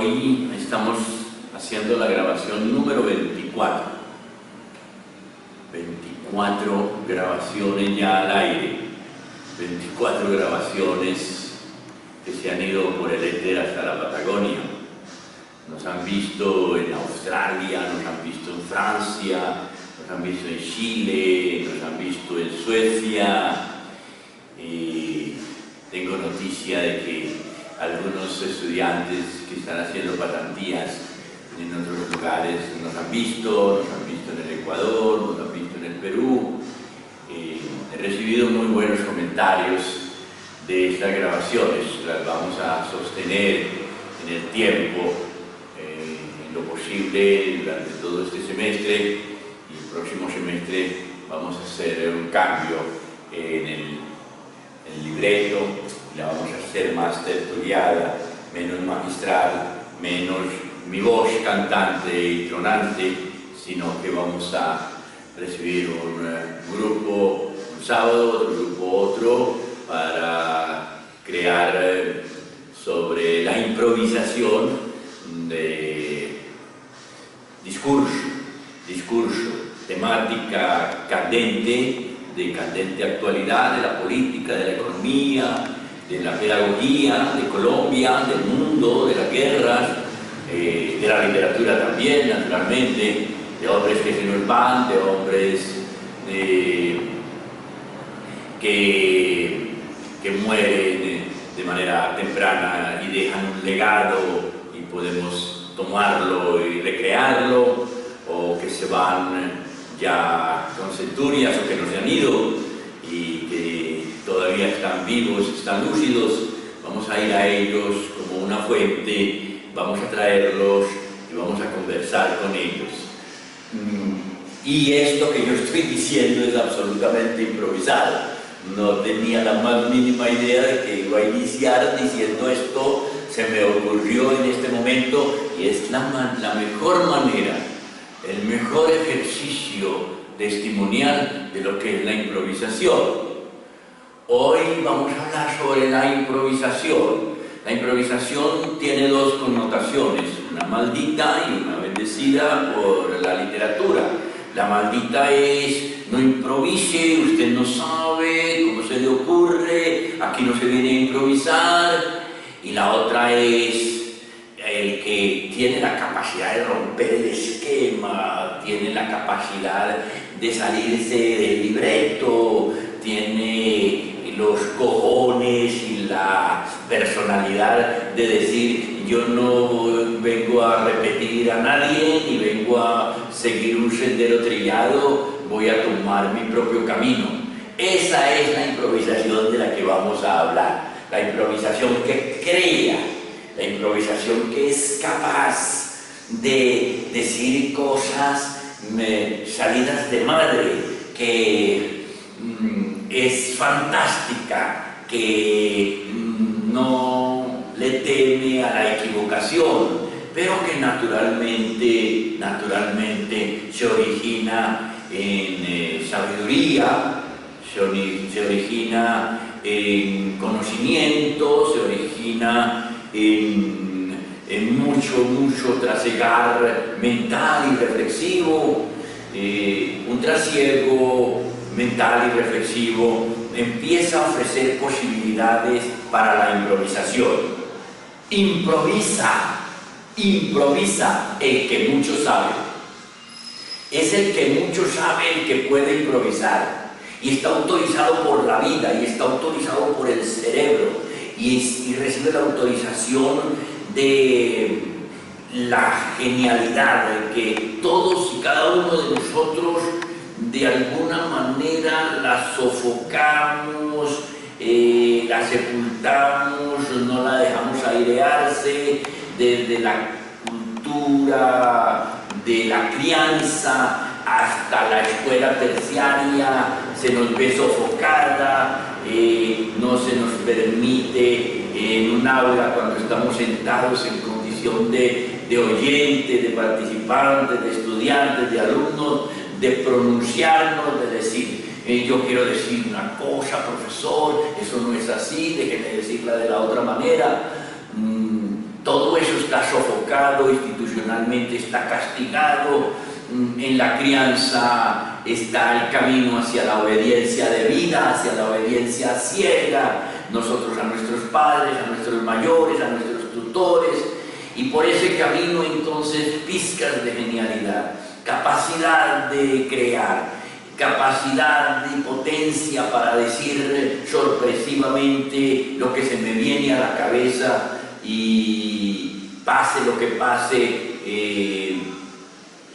Hoy estamos haciendo la grabación número 24. 24 grabaciones ya al aire. 24 grabaciones que se han ido por el éter hasta la Patagonia. Nos han visto en Australia, nos han visto en Francia, nos han visto en Chile, nos han visto en Suecia. Tengo noticia de que algunos estudiantes que están haciendo pasantías en otros lugares nos han visto en el Ecuador, nos han visto en el Perú. He recibido muy buenos comentarios de estas grabaciones, las vamos a sostener en el tiempo, en lo posible durante todo este semestre, y el próximo semestre vamos a hacer un cambio en el libreto, la vamos a hacer más tertuliada, menos magistral, menos mi voz cantante y tronante, sino que vamos a recibir un grupo un sábado, otro grupo otro, para crear sobre la improvisación de discurso, temática candente, de candente actualidad, de la política, de la economía, de la pedagogía, de Colombia, del mundo, de las guerras, de la literatura también, naturalmente, de hombres que se nos van, de hombres que mueren de manera temprana y dejan un legado y podemos tomarlo y recrearlo, o que se van ya con centurias o que no se han ido y que todavía están vivos, están lúcidos. Vamos a ir a ellos como una fuente, vamos a traerlos y vamos a conversar con ellos. Y esto que yo estoy diciendo es absolutamente improvisado. No tenía la más mínima idea de que iba a iniciar diciendo esto, se me ocurrió en este momento, y es la mejor manera, el mejor ejercicio testimonial de lo que es la improvisación. Hoy vamos a hablar sobre la improvisación. La improvisación tiene dos connotaciones, una maldita y una bendecida por la literatura. La maldita es: no improvise, usted no sabe cómo se le ocurre, aquí no se viene a improvisar. Y la otra es el que tiene la capacidad de romper el esquema, tiene la capacidad de salirse del libreto, tiene los cojones y la personalidad de decir: yo no vengo a repetir a nadie, ni vengo a seguir un sendero trillado, voy a tomar mi propio camino. Esa es la improvisación de la que vamos a hablar, la improvisación que crea, la improvisación que es capaz de decir cosas salidas de madre, que es fantástica, que no le teme a la equivocación, pero que naturalmente se origina en sabiduría, se origina en conocimiento, se origina en mucho trasegar mental y reflexivo. Un trasiego mental y reflexivo empieza a ofrecer posibilidades para la improvisación. Improvisa el que mucho sabe. Es el que mucho sabe el que puede improvisar, y está autorizado por la vida, y está autorizado por el cerebro, y recibe la autorización de la genialidad de que todos y cada uno de nosotros de alguna manera la sofocamos, la sepultamos, no la dejamos airearse desde la cultura, de la crianza hasta la escuela terciaria. Se nos ve sofocada, no se nos permite en un aula, cuando estamos sentados en condición de oyentes, de participantes, de estudiantes, de alumnos, de pronunciarnos, de decir: yo quiero decir una cosa, profesor, eso no es así, déjeme decirla de la otra manera. todo eso está sofocado, institucionalmente está castigado, en la crianza está el camino hacia la obediencia debida, hacia la obediencia ciega, nosotros a nuestros padres, a nuestros mayores, a nuestros tutores, y por ese camino entonces pizcas de genialidad, capacidad de crear, capacidad de potencia para decir sorpresivamente lo que se me viene a la cabeza y pase lo que pase,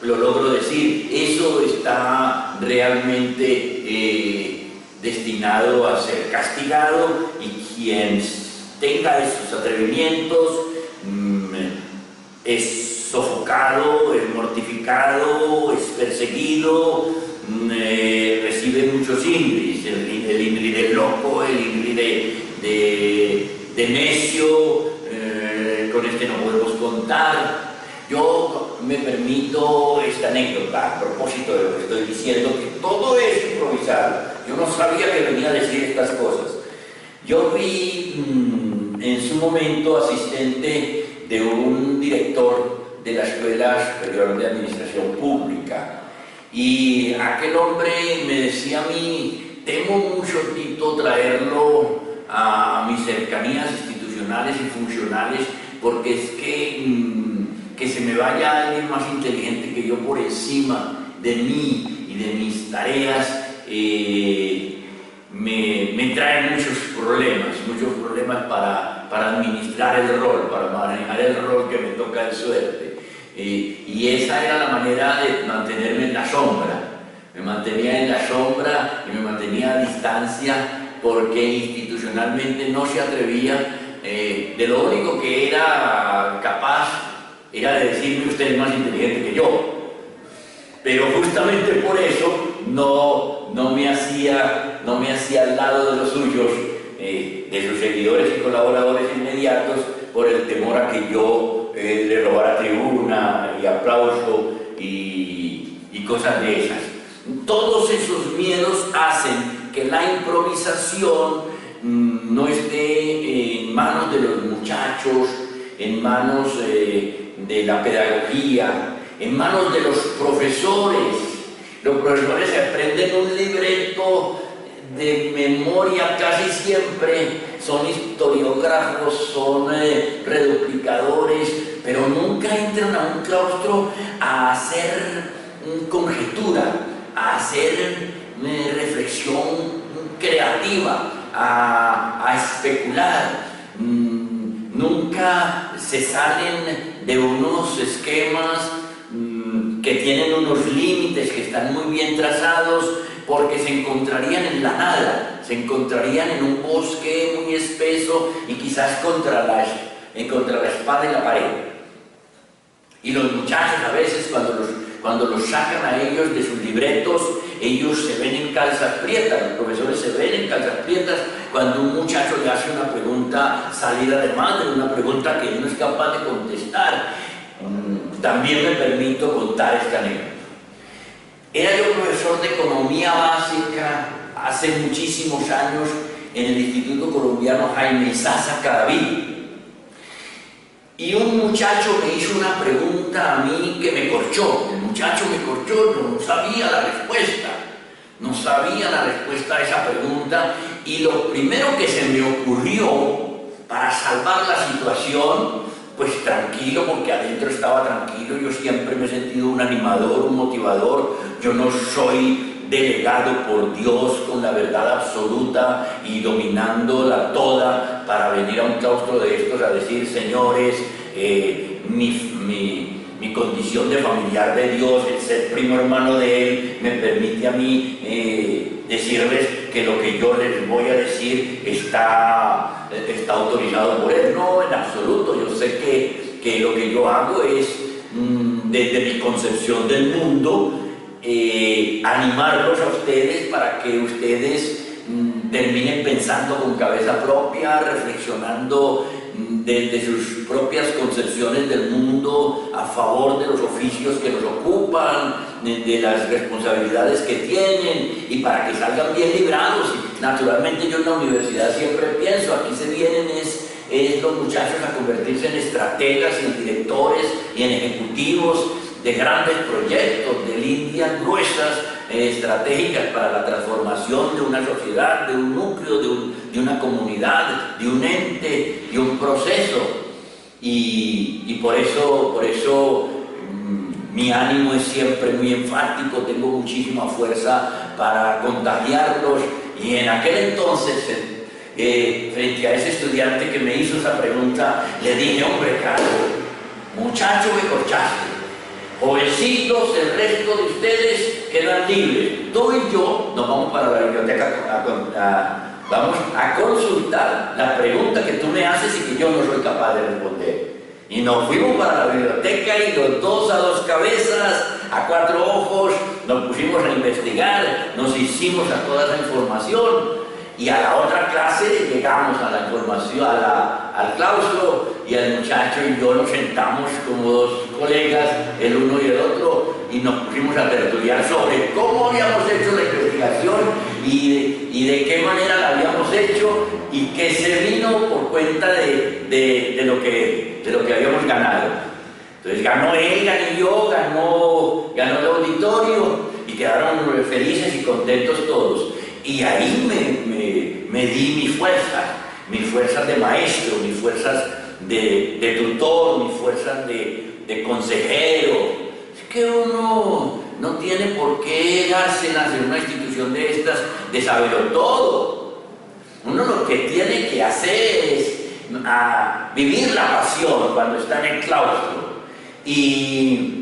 lo logro decir. Eso está realmente destinado a ser castigado, y quien tenga esos atrevimientos es sofocado, es mortificado, es perseguido, recibe muchos INRIs, el INRI del loco, el INRI de necio, con este no podemos contar. Yo me permito esta anécdota a propósito de lo que estoy diciendo, que todo es improvisado. Yo no sabía que venía a decir estas cosas. Yo fui en su momento asistente de un director de la Escuela Superior de Administración Pública, y aquel hombre me decía a mí: temo mucho, Tito, traerlo a mis cercanías institucionales y funcionales, porque es que se me vaya alguien más inteligente que yo por encima de mí y de mis tareas, me trae muchos problemas para administrar el rol, para manejar el rol que me toca de suerte. Y esa era la manera de mantenerme en la sombra. Me mantenía en la sombra y me mantenía a distancia, porque institucionalmente no se atrevía. De lo único que era capaz era de decirme: usted es más inteligente que yo. Pero justamente por eso no me hacía al lado de los suyos, de sus seguidores y colaboradores inmediatos, por el temor a que yo le robara tribuna y aplauso y cosas de esas. Todos esos miedos hacen que la improvisación no esté en manos de los muchachos, en manos de la pedagogía, en manos de los profesores. Los profesores se aprenden un libreto de memoria casi siempre, son historiógrafos, son reduplicadores, pero nunca entran a un claustro a hacer conjetura, a hacer reflexión creativa, a especular. Nunca se salen de unos esquemas que tienen unos límites que están muy bien trazados, porque se encontrarían en la nada, se encontrarían en un bosque muy espeso y quizás contra la espada y la pared. Y los muchachos a veces, cuando los sacan a ellos de sus libretos, ellos se ven en calzas prietas, los profesores se ven en calzas prietas cuando un muchacho le hace una pregunta salida de madre, una pregunta que él no es capaz de contestar. También me permito contar esta anécdota. Era yo profesor de economía básica hace muchísimos años en el Instituto Colombiano Jaime Isaza Cadavid. Y un muchacho me hizo una pregunta a mí que me corchó. El muchacho me corchó, no sabía la respuesta. No sabía la respuesta a esa pregunta. Y lo primero que se me ocurrió para salvar la situación, pues tranquilo, porque adentro estaba tranquilo, yo siempre me he sentido un animador, un motivador. Yo no soy delegado por Dios con la verdad absoluta y dominándola toda para venir a un claustro de estos a decir: señores, mi condición de familiar de Dios, el ser primo hermano de Él, me permite a mí decirles que lo que yo les voy a decir está autorizado por Él. No, en absoluto. Yo sé que lo que yo hago es, desde mi concepción del mundo, animarlos a ustedes para que ustedes terminen pensando con cabeza propia, reflexionando desde sus propias concepciones del mundo a favor de los oficios que nos ocupan, de las responsabilidades que tienen, y para que salgan bien librados. Y naturalmente yo en la universidad siempre pienso: aquí se vienen los muchachos a convertirse en estrategas y en directores y en ejecutivos de grandes proyectos, de líneas gruesas, estratégicas para la transformación de una sociedad, de un núcleo, de una comunidad, de un ente, de un proceso. Y por eso mi ánimo es siempre muy enfático, tengo muchísima fuerza para contagiarlos. Y en aquel entonces, frente a ese estudiante que me hizo esa pregunta, le dije: hombre, Carlos, muchacho que corchaste, jovencitos, el resto de ustedes quedan libres. Tú y yo nos vamos para la biblioteca vamos a consultar la pregunta que tú me haces y que yo no soy capaz de responder. Y nos fuimos para la biblioteca y los dos a dos cabezas, a cuatro ojos, nos pusimos a investigar, nos hicimos a toda esa información. Y a la otra clase llegamos a la información, al claustro, y el muchacho y yo nos sentamos como dos colegas, el uno y el otro, y nos pusimos a tertuliar sobre cómo habíamos hecho la investigación y de qué manera la habíamos hecho y qué se vino por cuenta de lo que habíamos ganado. Entonces ganó él, gané yo, ganó el auditorio y quedaron felices y contentos todos. Y ahí me di mis fuerzas de maestro, mis fuerzas de tutor, mis fuerzas de consejero. Es que uno no tiene por qué darse en una institución de estas de saberlo todo. Uno lo que tiene que hacer es vivir la pasión cuando está en el claustro y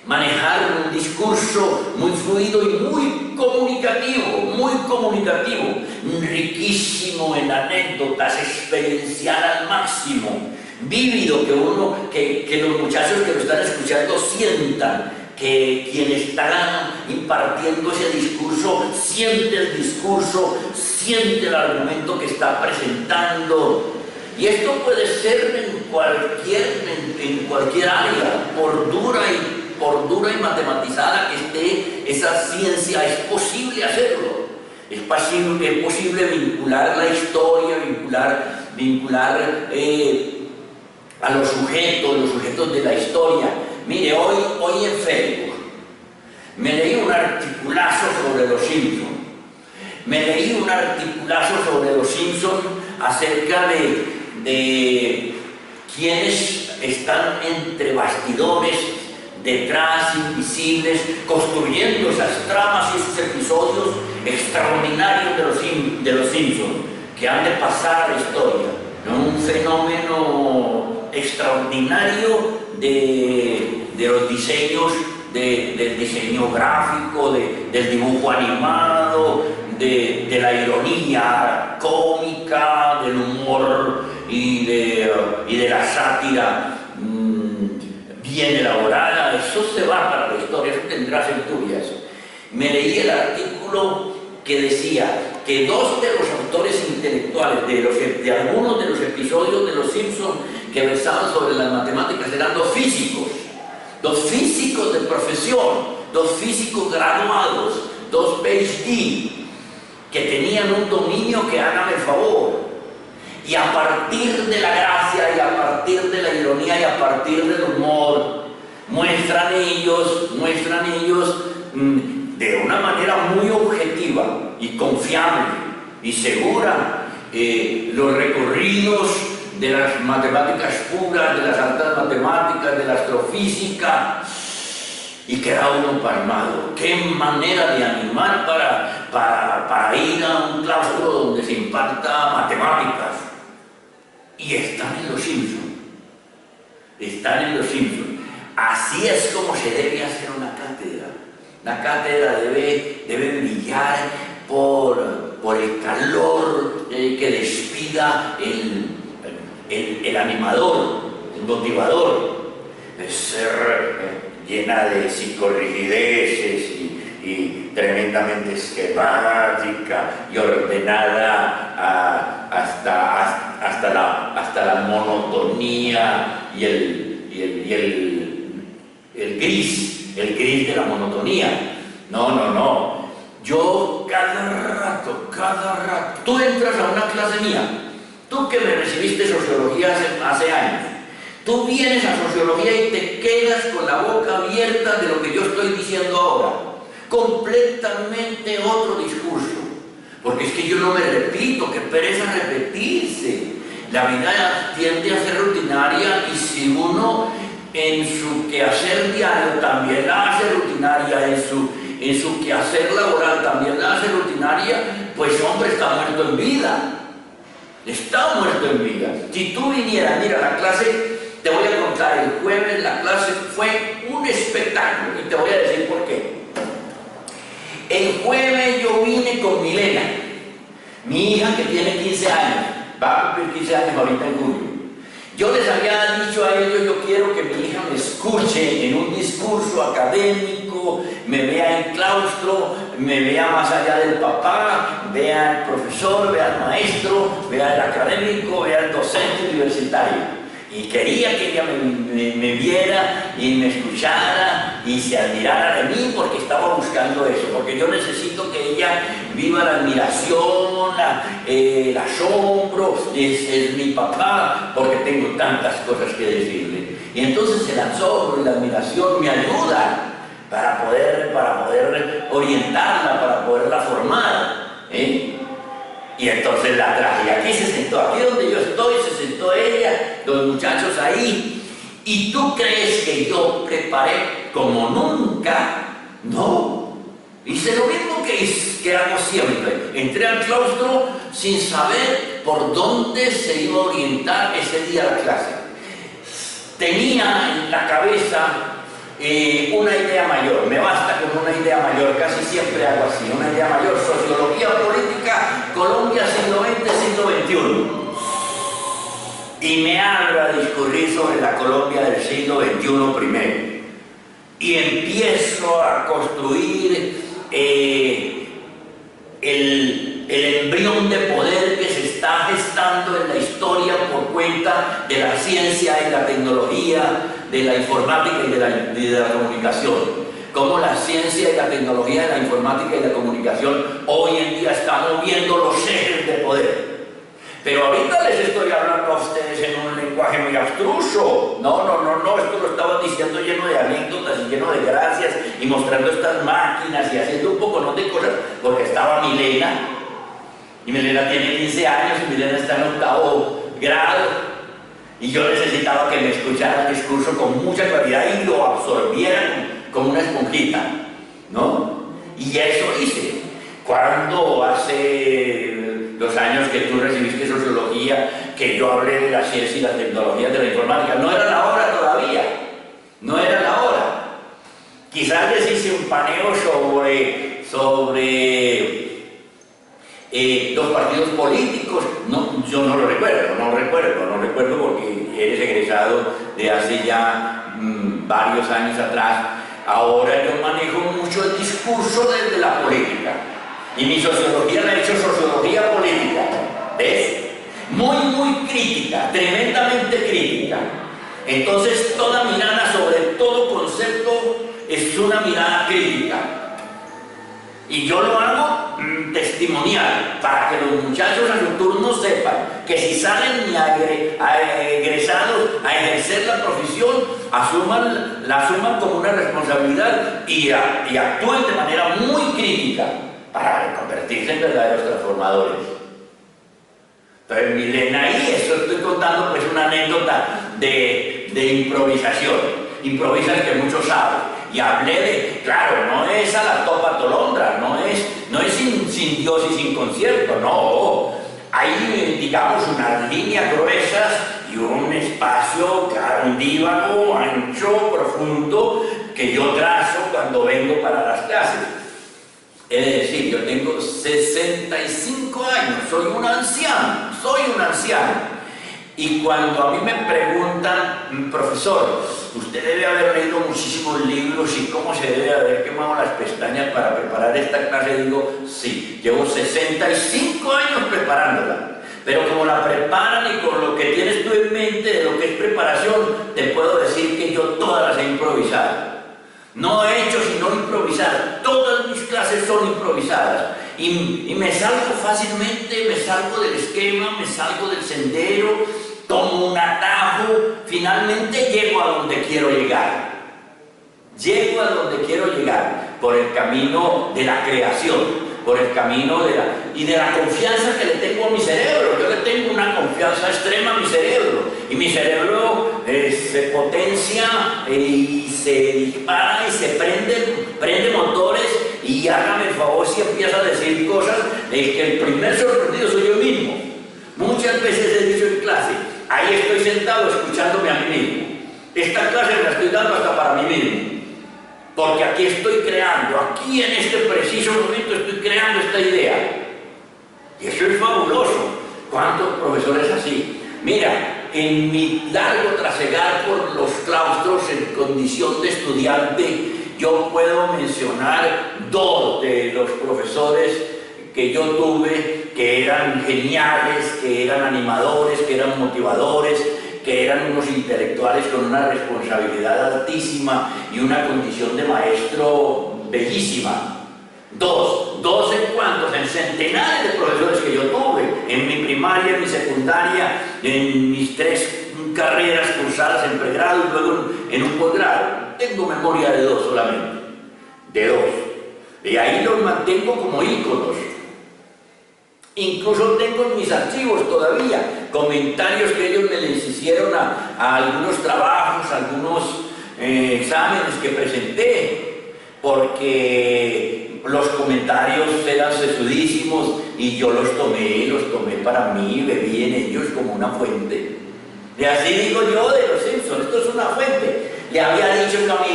manejar un discurso muy fluido y muy comunicativo, riquísimo en anécdotas, experiencial al máximo, vívido, que los muchachos que lo están escuchando sientan, que quien está impartiendo ese discurso siente el discurso, siente el argumento que está presentando. Y esto puede ser en cualquier área, por dura y matematizada que esté esa ciencia, es posible hacerlo. Es posible vincular la historia, vincular a los sujetos de la historia. Mire, hoy en Facebook me leí un articulazo sobre los Simpsons. Acerca de quienes están entre bastidores, detrás, invisibles, construyendo esas tramas y esos episodios extraordinarios de los Simpsons, que han de pasar a la historia, ¿no? Un fenómeno extraordinario de los diseños, del diseño gráfico, del dibujo animado, de la ironía cómica, del humor y de la sátira bien elaborada. Eso se va para la historia, eso tendrá centurias. Me leí el artículo que decía que dos de los autores intelectuales de algunos de los episodios de Los Simpsons que versaban sobre las matemáticas eran dos físicos de profesión, dos físicos graduados, dos PhD, que tenían un dominio que, hágame el favor, y a partir de la gracia y a partir de la ironía y a partir del humor muestran ellos de una manera muy objetiva y confiable y segura los recorridos de las matemáticas puras, de las altas matemáticas, de la astrofísica, y queda uno pasmado. Qué manera de animar para ir a un claustro donde se imparta matemáticas. Y están en Los Simpsons. Así es como se debe hacer una cátedra. La cátedra debe brillar por el calor que despida el animador, el motivador. De ser llena de psicorrigideces y tremendamente esquemática y ordenada hasta la monotonía y el gris de la monotonía. No. Yo cada rato, tú entras a una clase mía Tú que me recibiste sociología hace años, tú vienes a sociología y te quedas con la boca abierta de lo que yo estoy diciendo ahora. Completamente otro discurso. Porque es que yo no me repito, qué pereza repetirse. La vida tiende a ser rutinaria y si uno en su quehacer diario también la hace rutinaria, en su quehacer laboral también la hace rutinaria, pues hombre, está muerto en vida. Está muerto en vida. Si tú vinieras, mira, la clase, te voy a contar, el jueves la clase fue un espectáculo y te voy a decir por qué. El jueves yo vine con Milena, mi hija que tiene 15 años, va a cumplir 15 años ahorita en julio. Yo les había dicho a ellos, yo quiero que mi hija me escuche en un discurso académico, me vea en claustro, me vea más allá del papá, vea al profesor, vea al maestro, vea al académico, vea al docente universitario. Y quería que ella me viera y me escuchara y se admirara de mí porque estaba buscando eso, porque yo necesito que ella viva la admiración, el asombro, es mi papá, porque tengo tantas cosas que decirle. Y entonces el asombro y la admiración me ayudan para poder orientarla, para poderla formar. Y entonces la traje, aquí se sentó, aquí donde yo estoy, se sentó ella, los muchachos ahí. ¿Y tú crees que yo preparé como nunca? No. Hice lo mismo que hago siempre. Entré al claustro sin saber por dónde se iba a orientar ese día la clase. Tenía en la cabeza una idea mayor, me basta con una idea mayor, casi siempre hago así, una idea mayor, sociología política, Colombia siglo XX, siglo XXI. Y me abro a discurrir sobre la Colombia del siglo XXI primero. Y empiezo a construir el embrión de poder que se está gestando en la historia por cuenta de la ciencia y la tecnología, de la informática y de la comunicación. Cómo la ciencia y la tecnología de la informática y la comunicación hoy en día están moviendo los ejes de poder. Pero ahorita les estoy hablando a ustedes en un lenguaje muy abstruso. No, esto lo estaba diciendo lleno de anécdotas y lleno de gracias y mostrando estas máquinas y haciendo un poco de cosas, porque estaba Milena, y Milena tiene 15 años y Milena está en 8º grado. Y yo necesitaba que me escuchara el discurso con mucha claridad y lo absorbiera como una esponjita, ¿no? Y eso hice. Cuando hace 2 años que tú recibiste sociología, que yo hablé de la ciencia y la tecnología de la informática, no era la hora todavía, no era la hora. Quizás les hice un paneo sobre los partidos políticos. No, yo no lo recuerdo, porque eres egresado de hace ya varios años atrás. Ahora yo manejo mucho el discurso desde la política. Y mi sociología la he hecho sociología política, ¿ves? Muy crítica, tremendamente crítica. Entonces toda mirada sobre todo concepto es una mirada crítica. Y yo lo hago testimonial, para que los muchachos a su turno sepan que si salen egresados a ejercer la profesión, la asuman como una responsabilidad y actúen de manera muy crítica para convertirse en verdaderos transformadores. Entonces, Milena, ahí eso estoy contando pues una anécdota de improvisación. Improvisas que muchos saben. Y hablé de, claro, no es a la topa tolondra, no es sin Dios y sin concierto, no. Hay, digamos, unas líneas gruesas y un espacio grandívago, ancho, profundo, que yo trazo cuando vengo para las clases. Es decir, yo tengo 65 años, soy un anciano. Y cuando a mí me preguntan, profesor, usted debe haber leído muchísimos libros y cómo se debe haber quemado las pestañas para preparar esta clase, digo, sí, llevo 65 años preparándola. Pero como la preparan y con lo que tienes tú en mente de lo que es preparación, te puedo decir que yo todas las he improvisado. No he hecho sino improvisar, todas mis clases son improvisadas. y me salgo fácilmente, me salgo del esquema, me salgo del sendero, tomo un atajo, finalmente llego a donde quiero llegar. Llego a donde quiero llegar por el camino de la creación, por el camino de la confianza que le tengo a mi cerebro. Yo le tengo una confianza extrema a mi cerebro, y mi cerebro se potencia y se dispara y se prende motores, y hágame el favor si empieza a decir cosas, que el primer sorprendido soy yo mismo. Muchas veces he dicho en clase, ahí estoy sentado escuchándome a mí mismo. Esta clase me la estoy dando hasta para mí mismo, porque aquí estoy creando, aquí en este preciso momento estoy creando esta idea. Y eso es fabuloso. ¿Cuántos profesores así? Mira, en mi largo trasegar por los claustros en condición de estudiante, yo puedo mencionar dos de los profesores que yo tuve, que eran geniales, que eran animadores, que eran motivadores, que eran unos intelectuales con una responsabilidad altísima y una condición de maestro bellísima. Dos en cuantos, en centenares de profesores que yo tuve, en mi primaria, en mi secundaria, en mis 3 carreras cursadas en pregrado y luego en un posgrado. Tengo memoria de 2 solamente, de 2. Y ahí los mantengo como íconos. Incluso tengo en mis archivos todavía comentarios que ellos me les hicieron a algunos trabajos, algunos exámenes que presenté, porque los comentarios eran sesudísimos y yo los tomé para mí, bebí en ellos como una fuente. Y así digo yo de los Simpsons, esto es una fuente. Le había dicho yo a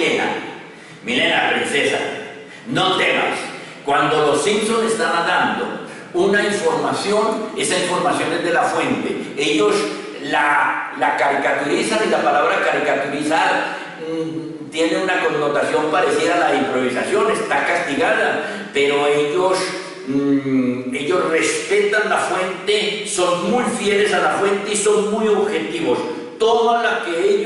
Milena, princesa, no temas, cuando los Simpsons están dando una información, esa información es de la fuente. Ellos la caricaturizan, y la palabra caricaturizar tiene una connotación parecida a la improvisación, está castigada, pero ellos respetan la fuente, son muy fieles a la fuente y son muy objetivos. Toma la que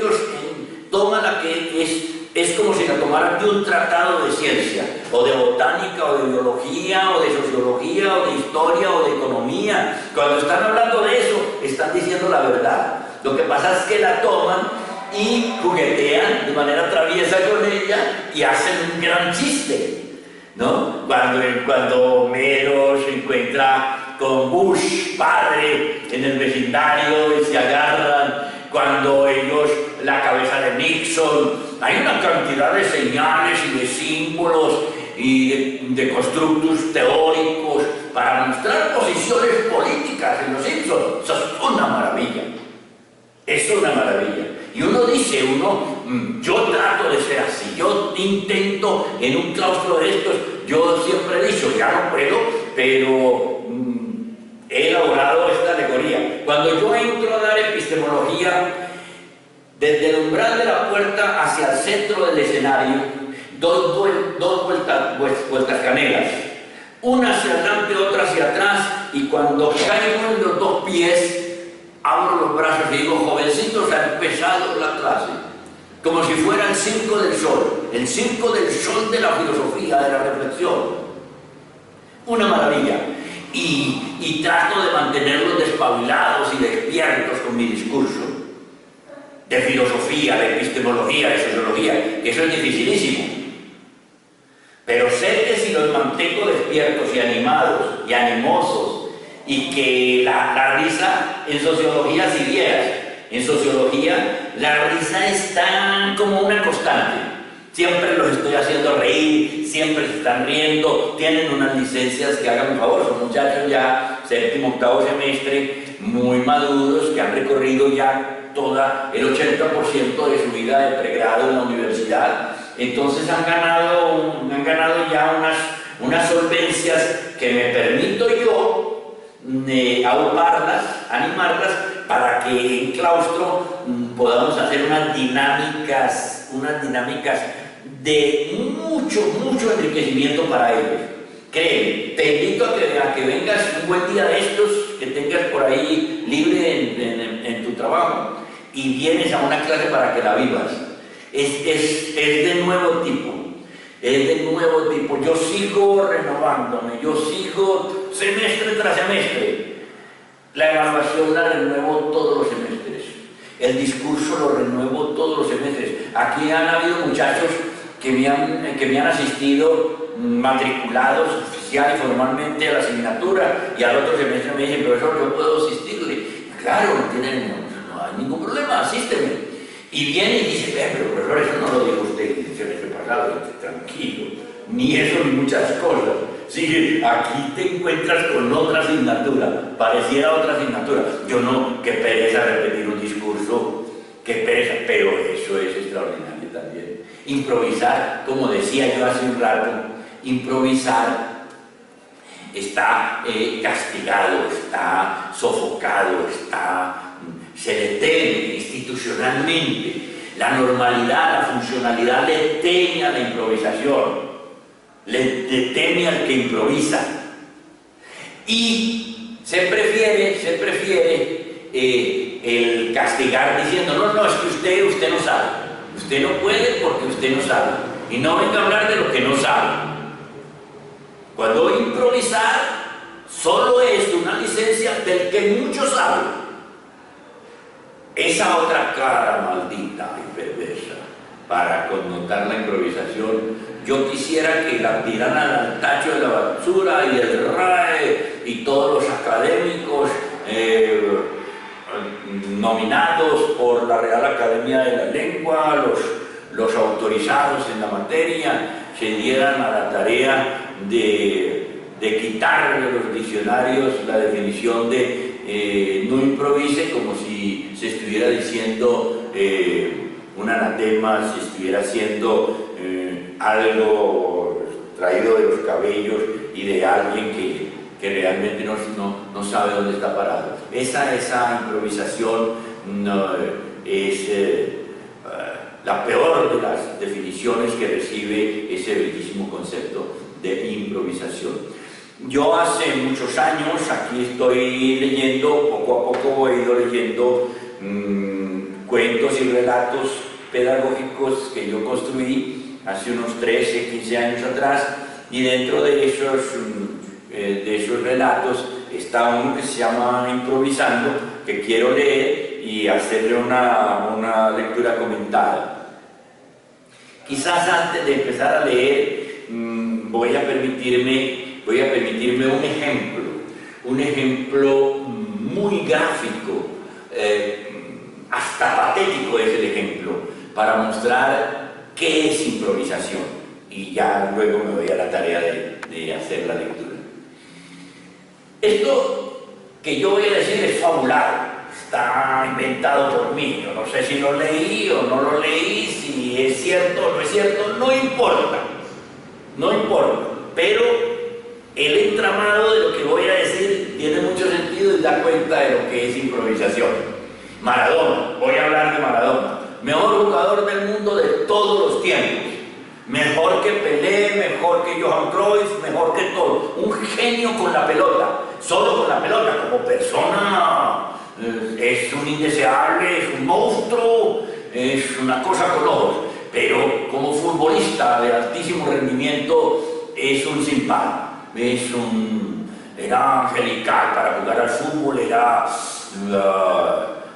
es como si la tomaran de un tratado de ciencia, o de botánica, o de biología, o de sociología, o de historia, o de economía. Cuando están hablando de eso, están diciendo la verdad. Lo que pasa es que la toman y juguetean de manera traviesa con ella y hacen un gran chiste, ¿no? Cuando Homero se encuentra con Bush, padre, en el vecindario y se agarran, cuando ellos, la cabeza de Nixon, hay una cantidad de señales y de símbolos y de constructos teóricos para mostrar posiciones políticas en los Simpsons. Eso es una maravilla. Es una maravilla. Y uno dice, yo trato de ser así, yo intento en un claustro de estos, yo siempre he dicho, ya no puedo, pero he elaborado esta alegoría. Cuando yo entro a dar epistemología, desde el umbral de la puerta hacia el centro del escenario, dos vueltas canelas, una hacia adelante, otra hacia atrás, y cuando caigo en los 2 pies, abro los brazos y digo, jovencitos, ha empezado la clase, como si fuera el circo del sol de la filosofía, de la reflexión. Una maravilla. Y trato de mantenerlos despabilados y despiertos con mi discurso de filosofía, de epistemología, de sociología, que eso es dificilísimo. Pero sé que si los mantengo despiertos y animados y animosos, y que la risa en sociología, si vieras, en sociología la risa es tan como una constante. Siempre los estoy haciendo reír, siempre se están riendo, tienen unas licencias que hagan un favor, son muchachos ya 7º, 8º semestre, muy maduros, que han recorrido ya toda el 80% de su vida de pregrado en la universidad. Entonces han ganado ya unas solvencias que me permito yo auparlas, animarlas, para que en claustro podamos hacer unas dinámicas de mucho enriquecimiento para ellos. Créeme, te invito a que vengas un buen día de estos, que tengas por ahí libre en tu trabajo, y vienes a una clase para que la vivas. Es de nuevo tipo. Es del nuevo tipo. Yo sigo renovándome, yo sigo semestre tras semestre. La evaluación la renuevo todos los semestres. El discurso lo renuevo todos los semestres. Aquí han habido muchachos que me han asistido matriculados oficial y formalmente a la asignatura, y al otro semestre me dicen: profesor, yo puedo asistirle. Claro, no hay ningún problema, asísteme. Y viene y dice: pero profesor, eso no lo dijo usted el semestre pasado. Tranquilo, ni eso ni muchas cosas. Sí, aquí te encuentras con otra asignatura, pareciera otra asignatura. Yo no, qué pereza repetir un discurso, qué pereza, pero eso es extraordinario también. Improvisar, como decía yo hace un rato, improvisar está castigado, está sofocado, se le teme institucionalmente. La normalidad, la funcionalidad le teme a la improvisación, le teme al que improvisa. Y se prefiere el castigar diciendo: no, es que usted no sabe, usted no puede porque usted no sabe, y no venga a hablar de lo que no sabe. Cuando improvisar solo es una licencia del que mucho sabe. Esa otra cara maldita y perversa para connotar la improvisación, yo quisiera que la tiraran al tacho de la basura, y el RAE y todos los académicos nominados por la Real Academia de la Lengua, los autorizados en la materia, se dieran a la tarea de quitar de los diccionarios la definición de no improvise, como si se estuviera diciendo un anatema, si estuviera haciendo algo traído de los cabellos y de alguien que realmente no sabe dónde está parado. Esa improvisación es la peor de las definiciones que recibe ese bellísimo concepto de improvisación. Yo hace muchos años, aquí estoy leyendo, poco a poco he ido leyendo cuentos y relatos pedagógicos que yo construí hace unos 13, 15 años atrás, y dentro de esos relatos está uno que se llama Improvisando, que quiero leer y hacerle una lectura comentada. Quizás antes de empezar a leer voy a permitirme un ejemplo muy gráfico, hasta patético es el ejemplo, para mostrar qué es improvisación, y ya luego me voy a la tarea de hacer la lectura. Esto que yo voy a decir es fabulado, está inventado por mí, yo no sé si lo leí o no lo leí, si es cierto o no es cierto, no importa, pero el entramado de lo que voy a decir tiene mucho sentido y da cuenta de lo que es improvisación. Maradona, voy a hablar de Maradona, mejor jugador del mundo de todos los tiempos, mejor que Pelé, mejor que Johan Cruyff, mejor que todo, un genio con la pelota, solo con la pelota. Como persona es un indeseable, es un monstruo, es una cosa con ojos, pero como futbolista de altísimo rendimiento es un sin par. Era angelical para jugar al fútbol, era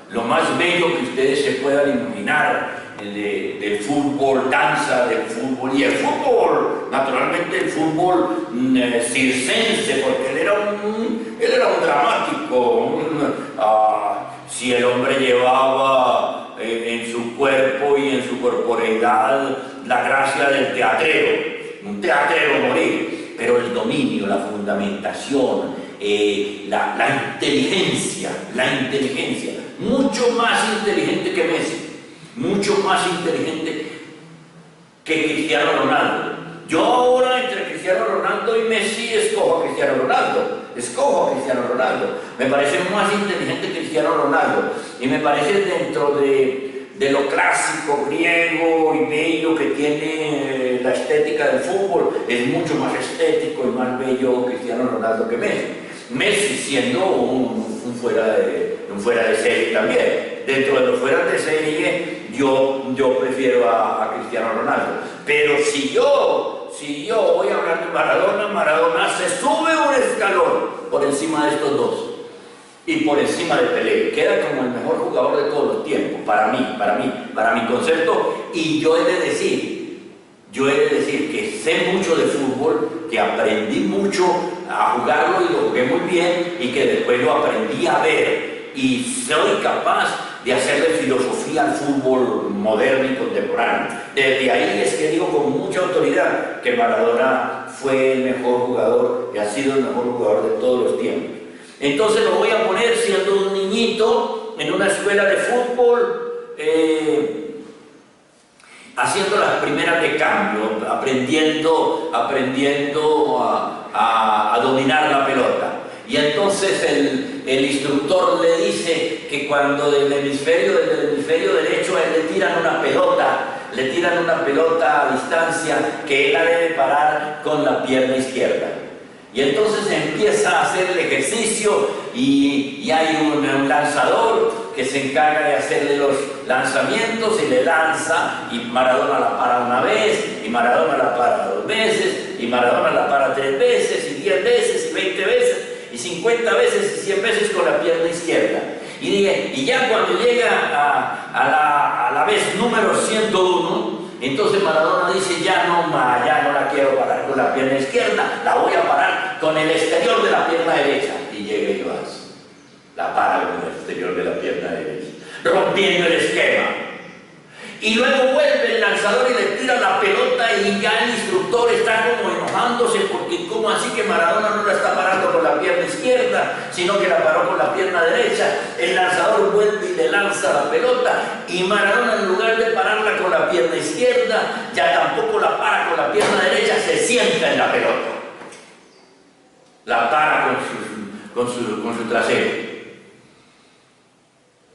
lo más bello que ustedes se puedan imaginar del fútbol, danza del fútbol, y el fútbol, naturalmente el fútbol circense, porque él era un dramático. Si el hombre llevaba en su cuerpo y en su corporeidad la gracia del teatrero, un teatrero morir. Pero el dominio, la fundamentación, la inteligencia, mucho más inteligente que Messi, mucho más inteligente que Cristiano Ronaldo. Yo ahora, entre Cristiano Ronaldo y Messi, escojo a Cristiano Ronaldo. Me parece más inteligente Cristiano Ronaldo, y me parece, dentro de lo clásico, griego y bello que tiene la estética del fútbol, es mucho más estético y más bello Cristiano Ronaldo que Messi. Messi siendo un fuera de serie también. Dentro de los fuera de serie, yo prefiero a Cristiano Ronaldo. Pero si yo voy a hablar de Maradona, Maradona se sube un escalón por encima de estos dos. Y por encima de Pelé. Queda como el mejor jugador de todos los tiempos, para mi concepto. Y yo he de decir que sé mucho de fútbol, que aprendí mucho a jugarlo y lo jugué muy bien, y que después lo aprendí a ver. Y soy capaz de hacerle filosofía al fútbol moderno y contemporáneo. Desde ahí es que digo con mucha autoridad que Maradona fue el mejor jugador y ha sido el mejor jugador de todos los tiempos. Entonces lo voy a poner siendo un niñito en una escuela de fútbol, haciendo las primeras de cambio, aprendiendo a dominar la pelota. Y entonces el instructor le dice que cuando desde el hemisferio derecho a él le tiran una pelota a distancia, que él la debe parar con la pierna izquierda. Y entonces empieza a hacer el ejercicio y hay un lanzador que se encarga de hacerle los lanzamientos y le lanza, y Maradona la para una vez, y Maradona la para 2 veces, y Maradona la para 3 veces, y 10 veces, y 20 veces, y 50 veces, y 100 veces con la pierna izquierda. Y ya cuando llega a la vez número 101, entonces Maradona dice, ya no la quiero parar con la pierna izquierda, la voy a parar con el exterior de la pierna derecha. Y llega y la para con el exterior de la pierna derecha, rompiendo el esquema. Y luego vuelve el lanzador y le tira la pelota, y ya el instructor está como enojándose porque como así que Maradona no la está parando con la pierna izquierda, sino que la paró con la pierna derecha. El lanzador vuelve y le lanza la pelota, y Maradona, en lugar de pararla con la pierna izquierda, ya tampoco la para con la pierna derecha, se sienta en la pelota. La para con su trasero.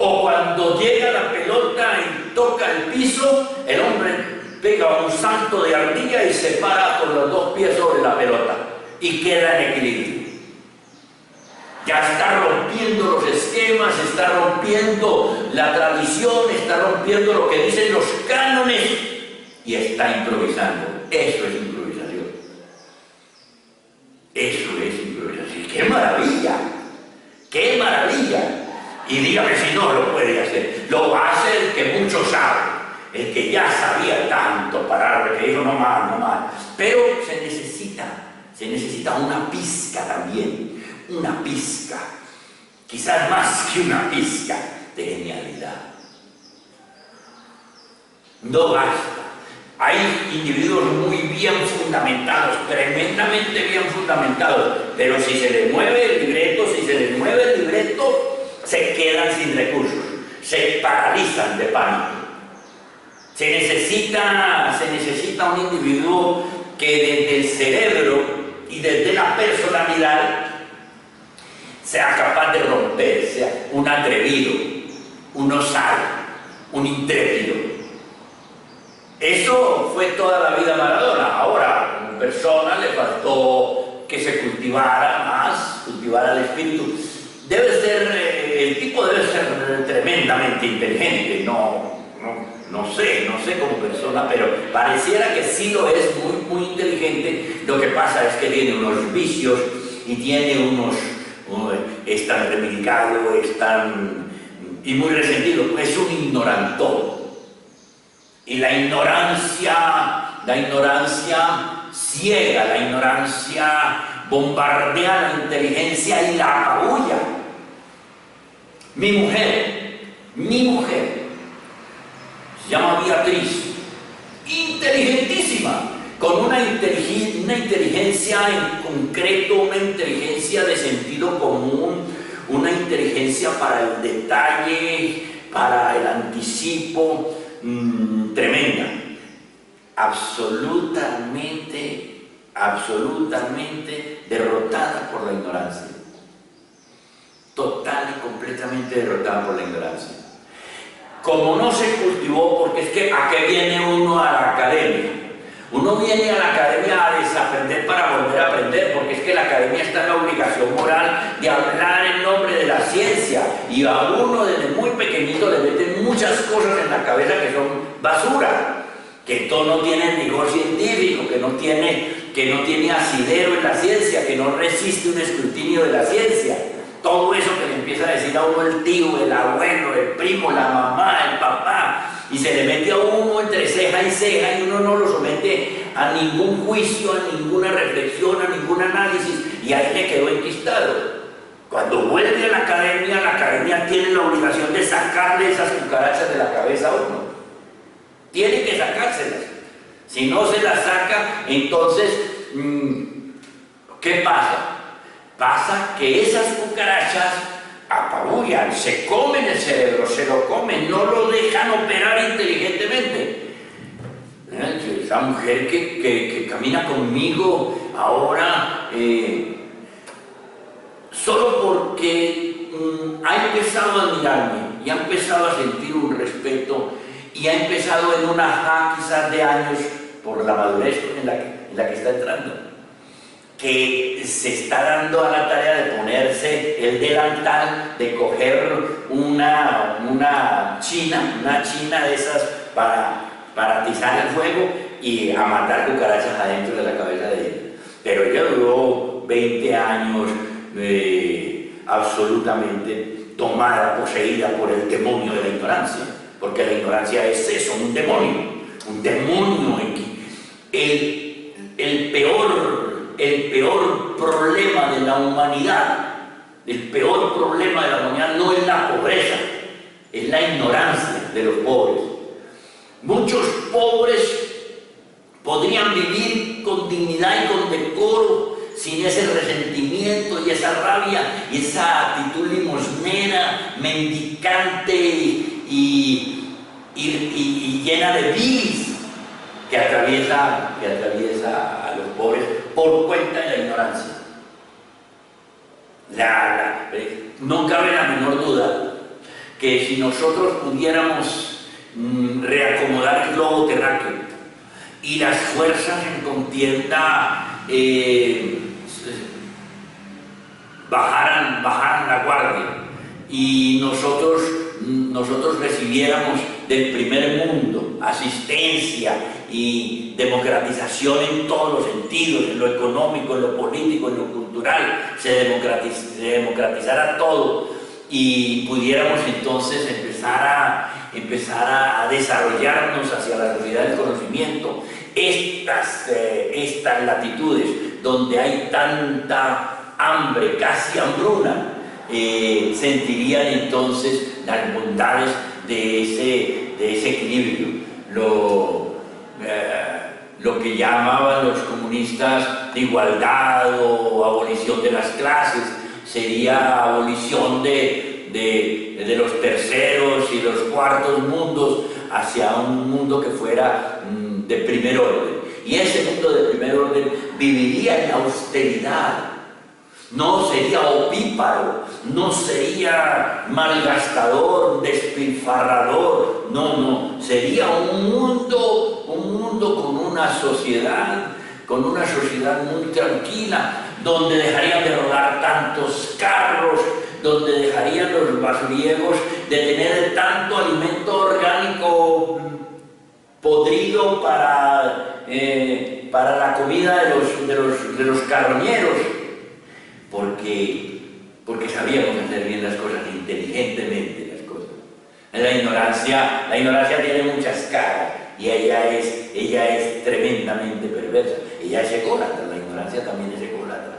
O cuando llega la pelota y toca el piso, el hombre pega un salto de ardilla y se para con los 2 pies sobre la pelota y queda en equilibrio. Ya está rompiendo los esquemas, está rompiendo la tradición, está rompiendo lo que dicen los cánones y está improvisando. Eso es improvisación. Eso es improvisación. ¡Qué maravilla! ¡Qué maravilla! Y dígame si no lo puede hacer. Lo hace el que mucho sabe, el que ya sabía tanto parar, que dijo no más. Pero se necesita una pizca también, una pizca, quizás más que una pizca de genialidad. No basta. Hay individuos muy bien fundamentados, tremendamente bien fundamentados, pero si se les mueve el libreto, se quedan sin recursos, se paralizan de pánico. Se necesita un individuo que desde el cerebro y desde la personalidad sea capaz de romper, sea un atrevido, un osado, un intrépido. Eso fue toda la vida Maradona. Ahora, como persona le faltó que se cultivara el espíritu. El tipo debe ser tremendamente inteligente, no sé como persona, pero pareciera que sí lo es, muy inteligente. Lo que pasa es que tiene unos vicios y tiene es tan remilgado, y muy resentido, es un ignorantón. Y la ignorancia ciega, la ignorancia bombardea la inteligencia y la apabulla. Mi mujer, se llama Beatriz, inteligentísima, con una inteligencia en concreto, una inteligencia de sentido común, una inteligencia para el detalle, para el anticipo, tremenda. Absolutamente derrotada por la ignorancia. Total y completamente derrotada por la ignorancia. Como no se cultivó, porque es que ¿a qué viene uno a la academia? Uno viene a la academia a desaprender para volver a aprender, porque es que la academia está en la obligación moral de hablar en nombre de la ciencia, y a uno desde muy pequeñito le meten muchas cosas en la cabeza que son basura, que todo no tiene rigor científico, que no tiene asidero en la ciencia, que no resiste un escrutinio de la ciencia. Todo eso que le empieza a decir a uno el tío, el abuelo, el primo, la mamá, el papá, y se le mete a uno entre ceja y ceja, y uno no lo somete a ningún juicio, a ninguna reflexión, a ningún análisis, y ahí le quedó enquistado. Cuando vuelve a la academia tiene la obligación de sacarle esas cucarachas de la cabeza a uno. Tiene que sacárselas. Si no se las saca, entonces, ¿qué pasa? Pasa que esas cucarachas apabullan, se comen el cerebro, se lo comen, no lo dejan operar inteligentemente. Esa mujer que camina conmigo ahora, solo porque ha empezado a admirarme y ha empezado a sentir un respeto y ha empezado en una quizás de años por la madurez en la que está entrando, que se está dando a la tarea de ponerse el delantal, de coger una china de esas para atizar el fuego y a matar cucarachas adentro de la cabeza de ella. Pero ella duró 20 años absolutamente tomada, poseída por el demonio de la ignorancia, porque la ignorancia es eso, un demonio el peor problema de la humanidad, no es la pobreza, es la ignorancia de los pobres. Muchos pobres podrían vivir con dignidad y con decoro sin ese resentimiento y esa rabia y esa actitud limosnera, mendicante y llena de bilis que atraviesa a los pobres por cuenta de la ignorancia. No cabe la menor duda que si nosotros pudiéramos reacomodar el globo terráqueo y las fuerzas en contienda bajaran la guardia y nosotros recibiéramos del primer mundo asistencia y democratización en todos los sentidos, en lo económico, en lo político, en lo cultural, se democratizara todo y pudiéramos entonces empezar a desarrollarnos hacia la sociedad del conocimiento. Estas latitudes donde hay tanta hambre, casi hambruna, sentirían entonces las bondades de ese equilibrio. Lo que llamaban los comunistas de igualdad o abolición de las clases sería abolición de los terceros y los cuartos mundos hacia un mundo que fuera de primer orden. Y ese mundo de primer orden viviría en austeridad. No sería opíparo, no sería malgastador, despilfarrador, no, sería un mundo con una sociedad muy tranquila, donde dejarían de rodar tantos carros, donde dejarían los basuriegos de tener tanto alimento orgánico podrido para la comida de los carroñeros. Porque sabíamos hacer bien las cosas, inteligentemente las cosas. La ignorancia tiene muchas caras y ella es tremendamente perversa. Ella es ególatra, la ignorancia también es ególatra.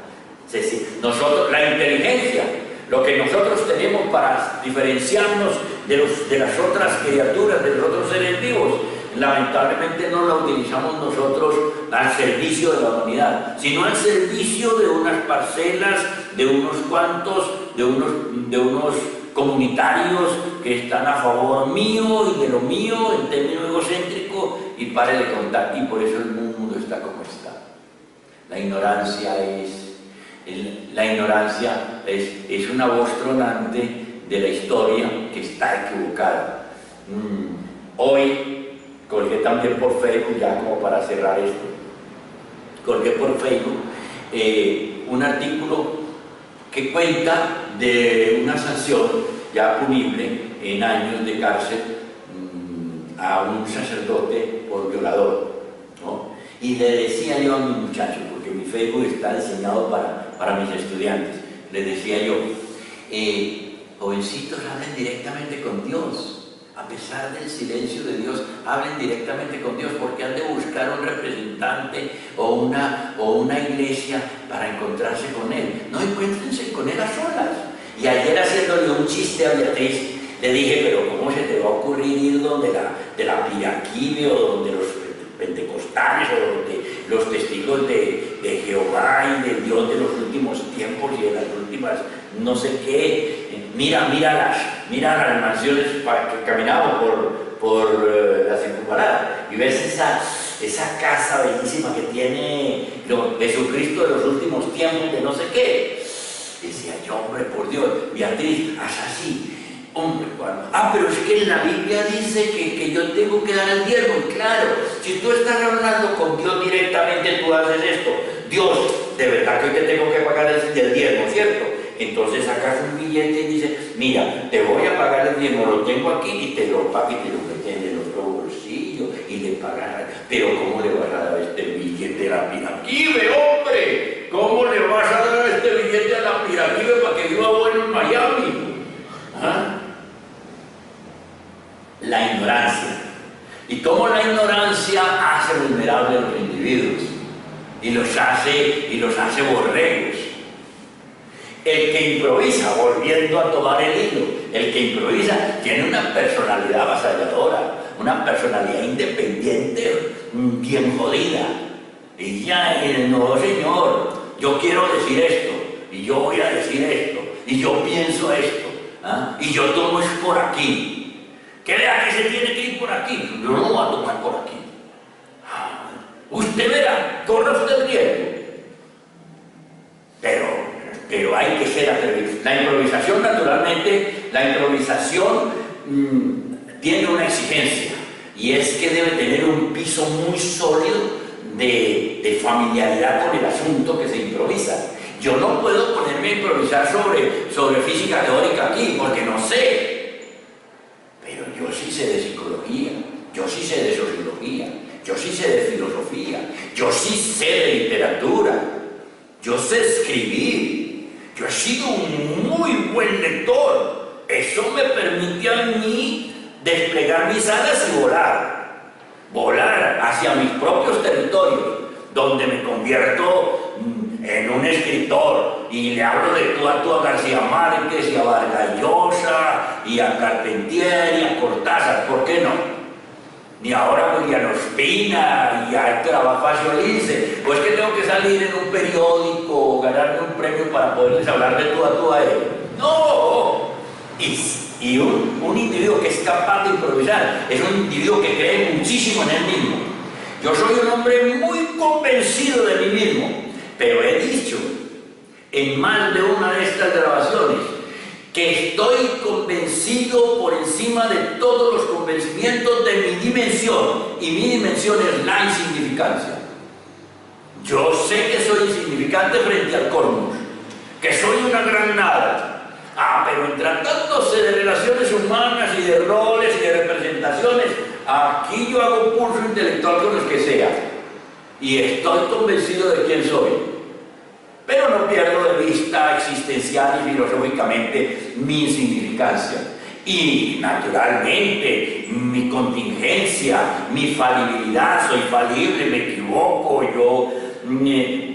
Nosotros, la inteligencia, lo que nosotros tenemos para diferenciarnos de las otras criaturas, de los otros seres vivos, lamentablemente no la utilizamos nosotros al servicio de la humanidad, sino al servicio de unas parcelas, de unos cuantos, de unos comunitarios que están a favor mío y de lo mío en términos egocéntricos, y pare de contar, y por eso el mundo está como está. La ignorancia es una voz tronante de la historia que está equivocada. Hoy colgué también por Facebook, ya como para cerrar esto, colgué por Facebook un artículo que cuenta de una sanción ya punible en años de cárcel a un sacerdote por violador, ¿no? Y le decía yo a mis muchachos, porque mi Facebook está diseñado para mis estudiantes, les decía yo, jovencitos, hablen directamente con Dios. A pesar del silencio de Dios, hablen directamente con Dios, porque han de buscar un representante o una iglesia para encontrarse con Él. No, encuéntrense con Él a solas. Y ayer, haciéndole un chiste a Beatriz, le dije, pero ¿cómo se te va a ocurrir ir donde de la Piraquive o donde los pentecostales o donde los testigos de Jehová y del Dios de los últimos tiempos y de las últimas no sé qué? Mira las mansiones que caminamos por la circunvalada y ves esa casa bellísima que tiene Jesucristo de los últimos tiempos de no sé qué. Decía yo, hombre, por Dios, Beatriz, haz así. Hombre, pero es que en la Biblia dice que yo tengo que dar el diezmo. Claro, si tú estás hablando con Dios directamente, tú haces esto. Dios, de verdad que hoy te tengo que pagar el diezmo, ¿cierto? Entonces sacas un billete y dices, mira, te voy a pagar el diezmo, lo tengo aquí y te lo pago y te lo metes en el otro bolsillo y le pagas. Pero ¿cómo le vas a dar este billete a la Piraquive, hombre? ¿Cómo le vas a dar este billete a la Piraquive para que viva bueno en Miami? ¿Ah? La ignorancia. Y cómo la ignorancia hace vulnerables a los individuos y los hace borregos. El que improvisa, volviendo a tomar el hilo, el que improvisa tiene una personalidad avasalladora, una personalidad independiente bien jodida. Y ya, no señor, yo quiero decir esto, y yo voy a decir esto, y yo pienso esto, ¿ah? Y yo tomo es por aquí. ¿Qué vea que se tiene que ir por aquí? Yo no voy a tomar por aquí. Usted verá, corra usted el riesgo. Pero hay que ser atrevido. La improvisación, naturalmente, tiene una exigencia, y es que debe tener un piso muy sólido de familiaridad con el asunto que se improvisa. Yo no puedo ponerme a improvisar sobre física teórica aquí, porque no sé. Pero yo sí sé de psicología, yo sí sé de sociología, yo sí sé de filosofía, yo sí sé de literatura, yo sé escribir. Yo he sido un muy buen lector. Eso me permite a mí desplegar mis alas y volar hacia mis propios territorios, donde me convierto en un escritor y le hablo de tú a García Márquez y a Vargas Llosa y a Carpentier y a Cortázar, ¿por qué no? Ni ahora William Ospina y a Héctor Abafacio Lince, pues que tengo que salir en un periódico o ganarme un premio para poderles hablar de tú a ellos. No, y un individuo que es capaz de improvisar es un individuo que cree muchísimo en él mismo. Yo soy un hombre muy convencido de mí mismo, pero he dicho en más de una de estas grabaciones que estoy convencido por encima de todos los convencimientos de mi dimensión, y mi dimensión es la insignificancia. Yo sé que soy insignificante frente al cosmos, que soy una gran nada. Pero en tratándose de relaciones humanas y de roles y de representaciones, aquí yo hago pulso intelectual con los que sea, y estoy convencido de quién soy. Pero no pierdo de vista existencial y filosóficamente mi insignificancia. Y naturalmente mi contingencia, mi falibilidad, soy falible, me equivoco, yo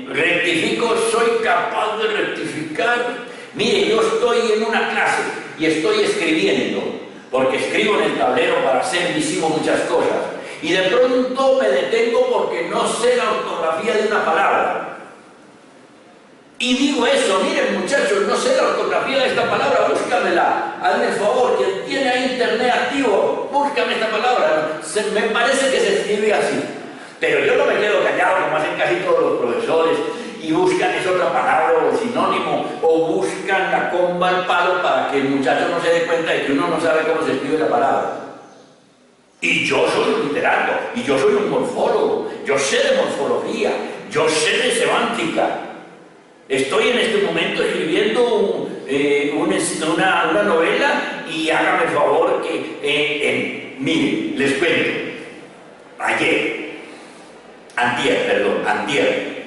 rectifico, soy capaz de rectificar. Mire, yo estoy en una clase y estoy escribiendo, porque escribo en el tablero para hacer visible muchas cosas, y de pronto me detengo porque no sé la ortografía de una palabra. Y digo eso, miren muchachos, no sé la ortografía de esta palabra, búscamela, hazme el favor, quien tiene ahí internet activo, búscame esta palabra, me parece que se escribe así. Pero yo no me quedo callado, como hacen casi todos los profesores, y buscan esa otra palabra o sinónimo, o buscan la comba al palo para que el muchacho no se dé cuenta de que uno no sabe cómo se escribe la palabra. Y yo soy un literato, y yo soy un morfólogo, yo sé de morfología, yo sé de semántica. Estoy en este momento escribiendo una novela y hágame el favor que, miren, les cuento. Antier,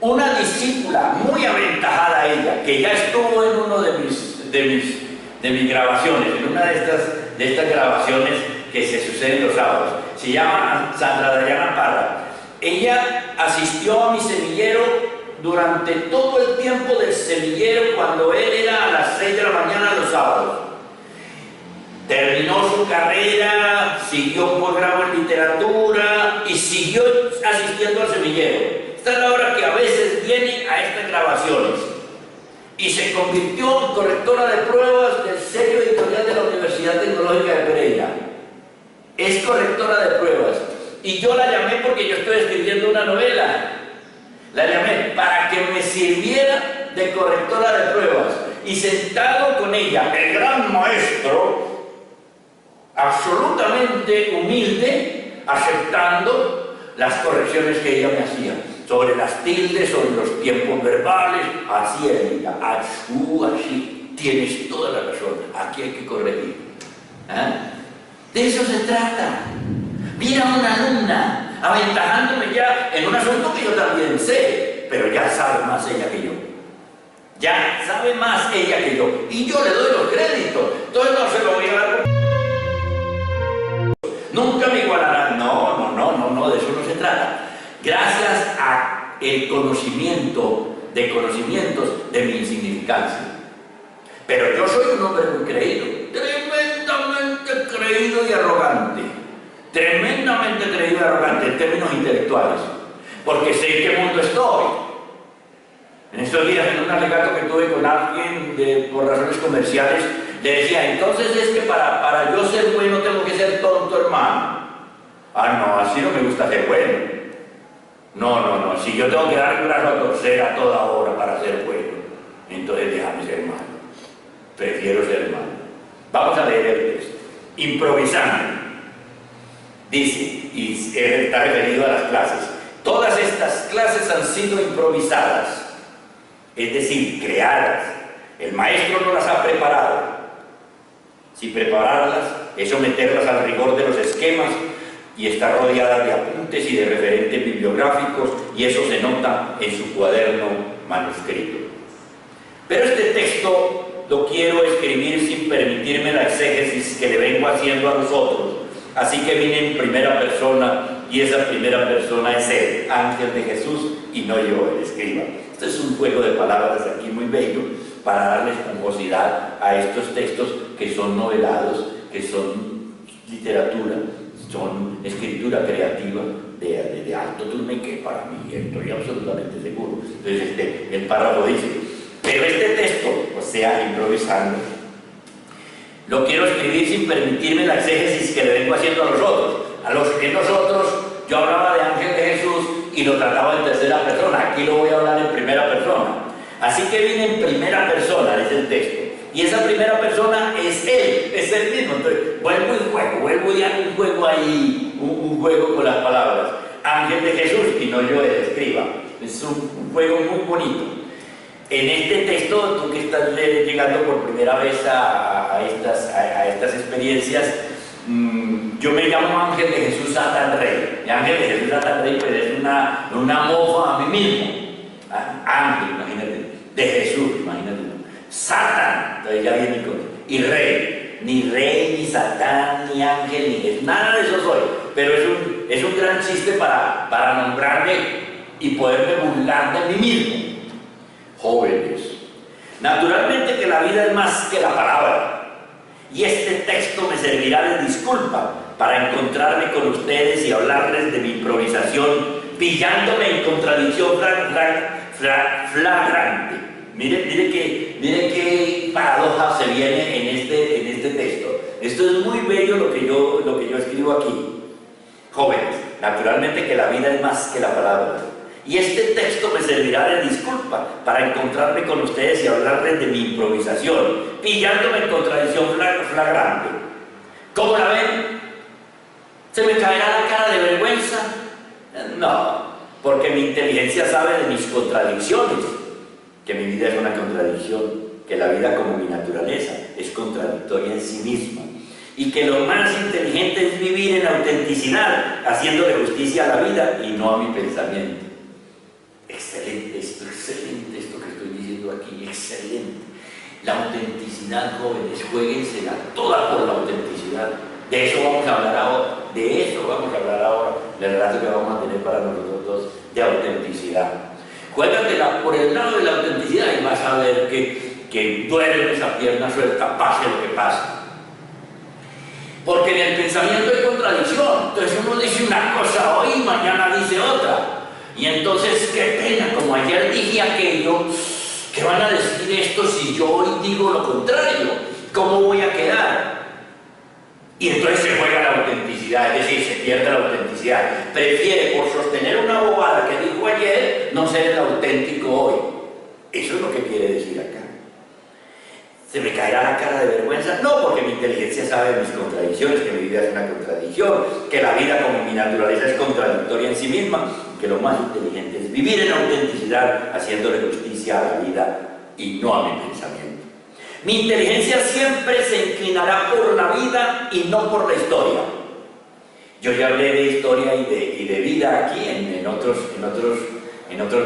una discípula muy aventajada ella, que ya estuvo en uno de mis grabaciones, en una de estas grabaciones que se suceden los sábados, se llama Sandra Dayana Parra. Ella asistió a mi semillero durante todo el tiempo del semillero, cuando él era a las 6 de la mañana los sábados. Terminó su carrera, siguió un posgrado en literatura y siguió asistiendo al semillero. Esta es la hora que a veces viene a estas grabaciones. Y se convirtió en correctora de pruebas del sello editorial de la Universidad Tecnológica de Pereira. Es correctora de pruebas. Y yo la llamé porque yo estoy escribiendo una novela. La llamé para que me sirviera de correctora de pruebas. Y sentado con ella, el gran maestro, absolutamente humilde, aceptando las correcciones que ella me hacía. Sobre las tildes, sobre los tiempos verbales, así era ella. Así, tienes toda la razón. Aquí hay que corregir. De eso se trata. Mira una alumna aventajándome ya en un asunto que yo también sé, pero ya sabe más ella que yo. Ya sabe más ella que yo. Y yo le doy los créditos. Entonces no se lo voy a dar. Nunca me igualarán. No, de eso no se trata. Gracias a el conocimiento de conocimientos de mi insignificancia. Pero yo soy un hombre muy creído, tremendamente creído y arrogante. Tremendamente creído y arrogante en términos intelectuales, porque sé en qué mundo estoy. En estos días, en un alegato que tuve con alguien por razones comerciales, le decía, entonces es que para yo ser bueno tengo que ser tonto, hermano. No, así no me gusta ser bueno. No, si yo tengo que dar el brazo a torcer a toda hora para ser bueno, entonces déjame ser malo. Prefiero ser malo. Vamos a leer el texto. Improvisando. Dice, y está referido a las clases. Todas estas clases han sido improvisadas, es decir, creadas. El maestro no las ha preparado. Si prepararlas es someterlas al rigor de los esquemas y está rodeada de apuntes y de referentes bibliográficos, y eso se nota en su cuaderno manuscrito. Pero este texto lo quiero escribir sin permitirme la exégesis que le vengo haciendo a los otros, así que vine en primera persona, y esa primera persona es él, ángel de Jesús, y no yo, el escriba. Este es un juego de palabras aquí muy bello para darles pomposidad a estos textos que son novelados, que son literatura, son escritura creativa de alto turno, que para mí estoy absolutamente seguro. Entonces el párrafo dice, pero este texto, o sea, improvisando, lo quiero escribir sin permitirme la exégesis que le vengo haciendo a los otros. A los que nosotros, yo hablaba de ángel de Jesús y lo trataba en tercera persona. Aquí lo voy a hablar en primera persona. Así que viene en primera persona, dice el texto. Y esa primera persona es él mismo. Entonces, vuelvo y hago un juego ahí, un juego con las palabras. Ángel de Jesús, y no yo, el escriba. Es un juego muy bonito. En este texto, tú que estás llegando por primera vez a estas experiencias, yo me llamo Ángel de Jesús Satan Rey. Y Ángel de Jesús Satan Rey pues es una mofa a mí mismo. Ángel, imagínate, de Jesús, imagínate. Satan, entonces ya viene con. Y rey, ni Satán, ni ángel, ni Jesús, nada de eso soy. Pero es un gran chiste para nombrarme y poderme burlar de mí mismo. Jóvenes, naturalmente que la vida es más que la palabra, y este texto me servirá de disculpa para encontrarme con ustedes y hablarles de mi improvisación, pillándome en contradicción flagrante. Miren qué paradoja se viene en este texto. Esto es muy bello lo que yo escribo aquí. Jóvenes, naturalmente que la vida es más que la palabra. Y este texto me servirá de disculpa para encontrarme con ustedes y hablarles de mi improvisación, pillándome en contradicción flagrante. ¿Cómo la ven? ¿Se me caerá la cara de vergüenza? No, porque mi inteligencia sabe de mis contradicciones, que mi vida es una contradicción, que la vida como mi naturaleza es contradictoria en sí misma, y que lo más inteligente es vivir en autenticidad, haciéndole justicia a la vida y no a mi pensamiento. Excelente esto que estoy diciendo aquí, excelente. La autenticidad, jóvenes, juéguensela toda por la autenticidad. De eso vamos a hablar ahora, del rato que vamos a tener para nosotros dos, de autenticidad. Juégatela por el lado de la autenticidad y vas a ver que duele esa pierna suelta, pase lo que pase. Porque en el pensamiento hay contradicción. Entonces uno dice una cosa hoy y mañana dice otra. Y entonces, qué pena, como ayer dije aquello, ¿qué van a decir esto si yo hoy digo lo contrario? ¿Cómo voy a quedar? Y entonces se juega la autenticidad, es decir, se pierde la autenticidad. Prefiere, por sostener una bobada que dijo ayer, no ser el auténtico hoy. Eso es lo que quiere decir acá. ¿Se me caerá la cara de vergüenza? No, porque mi inteligencia sabe mis contradicciones, que mi vida es una contradicción, que la vida como mi naturaleza es contradictoria en sí misma, que lo más inteligente es vivir en autenticidad, haciéndole justicia a la vida y no a mi pensamiento. Mi inteligencia siempre se inclinará por la vida y no por la historia. Yo ya hablé de historia y de vida aquí en otros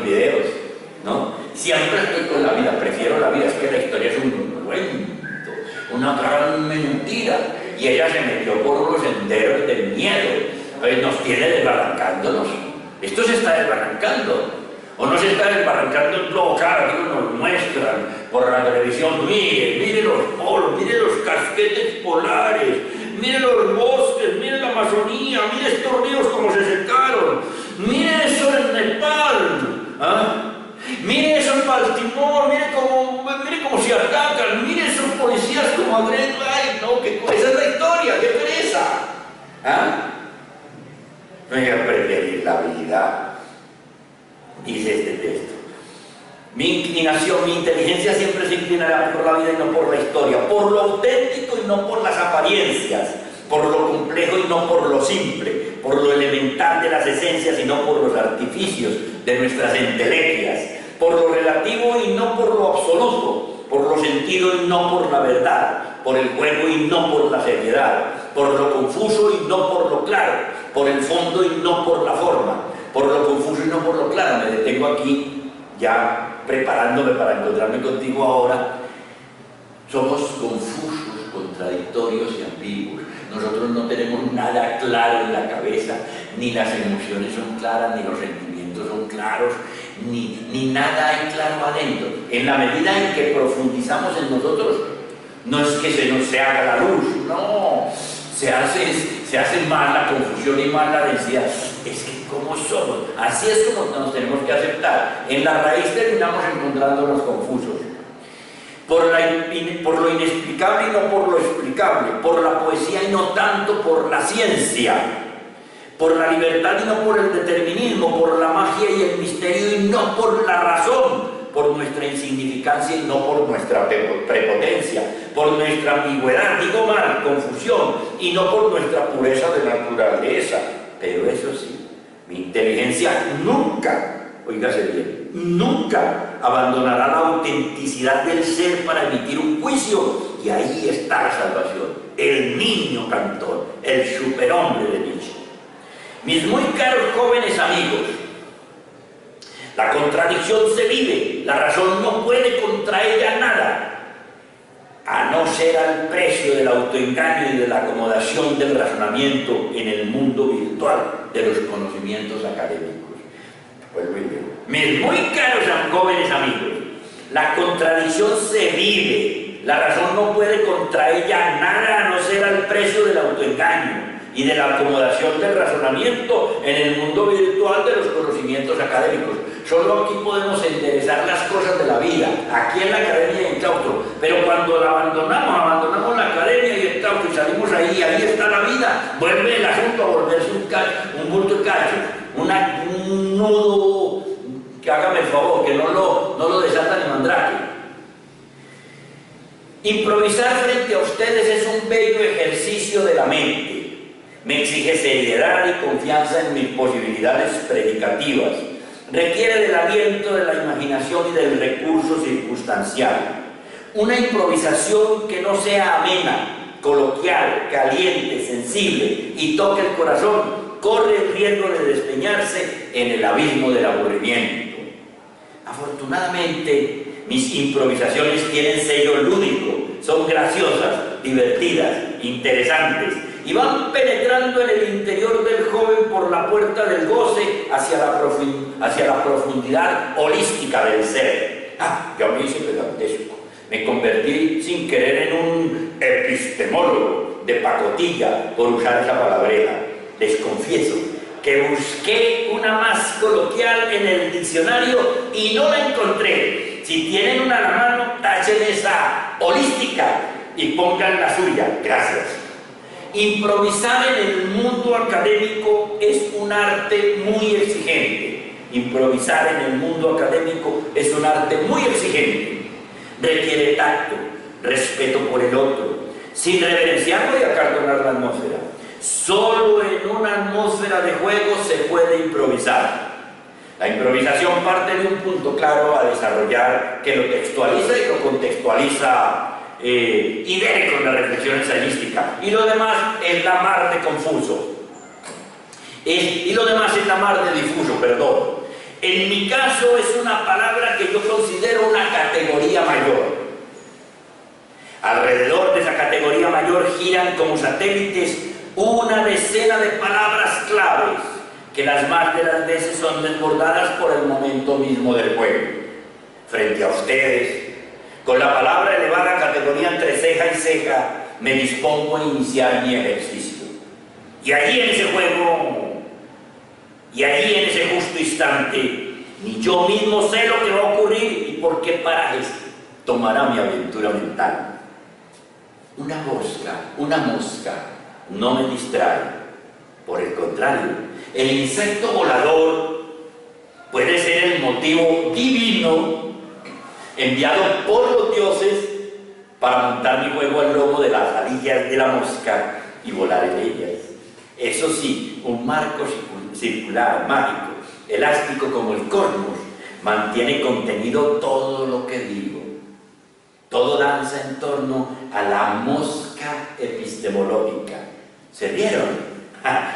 videos, ¿no? Siempre estoy con la vida, prefiero la vida, es que la historia es un cuento, una gran mentira, y ella se metió por los senderos del miedo, pues nos tiene desbarrancándonos. Esto se está desbarrancando, o no se está desbarrancando en todo cara, que nos muestran por la televisión. Mire los polos, mire los casquetes polares, mire los bosques, mire la Amazonía, mire estos ríos como se secaron, mire eso en Nepal, ¿ah? Mire eso en Baltimore, mire cómo se atacan, mire esos policías como agreden. Ay, no, esa es la historia, qué pereza. ¿Ah? No hay que preferir la vida. Dice este texto. Mi inclinación, mi inteligencia siempre se inclinará por la vida y no por la historia, por lo auténtico y no por las apariencias, por lo complejo y no por lo simple, por lo elemental de las esencias y no por los artificios de nuestras entelequias, por lo relativo y no por lo absoluto, por lo sentido y no por la verdad, por el juego y no por la seriedad, por lo confuso y no por lo claro, por el fondo y no por la forma, por lo confuso y no por lo claro. Me detengo aquí ya preparándome para encontrarme contigo ahora. Somos confusos, contradictorios y ambiguos. Nosotros no tenemos nada claro en la cabeza, ni las emociones son claras, ni los sentimientos son claros, ni nada hay claro adentro. En la medida en que profundizamos en nosotros, no es que se haga la luz, no, se hace más la confusión y más la densidad. Es que como somos, así es como nos tenemos que aceptar. En la raíz terminamos encontrándonos confusos. Por lo inexplicable y no por lo explicable, por la poesía y no tanto por la ciencia, por la libertad y no por el determinismo, por la magia y el misterio y no por la razón, por nuestra insignificancia y no por nuestra prepotencia, por nuestra ambigüedad, digo mal, confusión, y no por nuestra pureza de naturaleza. Pero eso sí, mi inteligencia nunca, oígase bien, nunca abandonará la autenticidad del ser para emitir un juicio, y ahí está la salvación, el niño cantor, el superhombre de Nietzsche. Mis muy caros jóvenes amigos, la contradicción se vive, la razón no puede contra ella nada, a no ser al precio del autoengaño y de la acomodación del razonamiento en el mundo virtual de los conocimientos académicos. Vuelvo y digo, mis muy caros jóvenes amigos, la contradicción se vive, la razón no puede contra ella nada a no ser al precio del autoengaño y de la acomodación del razonamiento en el mundo virtual de los conocimientos académicos. Solo aquí podemos enderezar las cosas de la vida, aquí en la academia y en claustro, pero cuando la abandonamos la academia y el claustro y salimos ahí está la vida, vuelve el asunto a volverse un bulto de cacho, un nudo, que hágame el favor, que no lo desata ni mandrake. Improvisar frente a ustedes es un bello ejercicio de la mente. Me exige seriedad y confianza en mis posibilidades predicativas. Requiere del aliento de la imaginación y del recurso circunstancial. Una improvisación que no sea amena, coloquial, caliente, sensible y toque el corazón, corre el riesgo de despeñarse en el abismo del aburrimiento. Afortunadamente, mis improvisaciones tienen sello lúdico, son graciosas, divertidas, interesantes y van penetrando en el interior del joven por la puerta del goce hacia la profundidad holística del ser. Yo me hice pedantesco, me convertí sin querer en un epistemólogo de pacotilla por usar esa palabreja. Les confieso que busqué una más coloquial en el diccionario y no la encontré. Si tienen una a la mano, tachen esa holística y pongan la suya. Gracias. Improvisar en el mundo académico es un arte muy exigente. Improvisar en el mundo académico es un arte muy exigente. Requiere tacto, respeto por el otro, sin reverenciarlo y acartonar la atmósfera. Solo en una atmósfera de juego se puede improvisar. La improvisación parte de un punto claro a desarrollar que lo textualiza y lo contextualiza ibérico en la reflexión ensayística, y lo demás es la mar de confuso. Y lo demás es la mar de difuso, perdón. En mi caso es una palabra que yo considero una categoría mayor. Alrededor de esa categoría mayor giran como satélites una decena de palabras claves, que las más de las veces son desbordadas por el momento mismo del juego. Frente a ustedes, con la palabra elevada categoría entre ceja y ceja, me dispongo a iniciar mi ejercicio. Y allí en ese juego, y allí en ese justo instante, ni yo mismo sé lo que va a ocurrir y por qué parajes tomará mi aventura mental. Una mosca no me distrae. Por el contrario, el insecto volador puede ser el motivo divino enviado por los dioses para montar mi juego al lomo de las alillas de la mosca y volar en ellas. Eso sí, un marco circular, mágico, elástico como el cosmos, mantiene contenido todo lo que digo. Todo danza en torno a la mosca epistemológica. ¿Se vieron?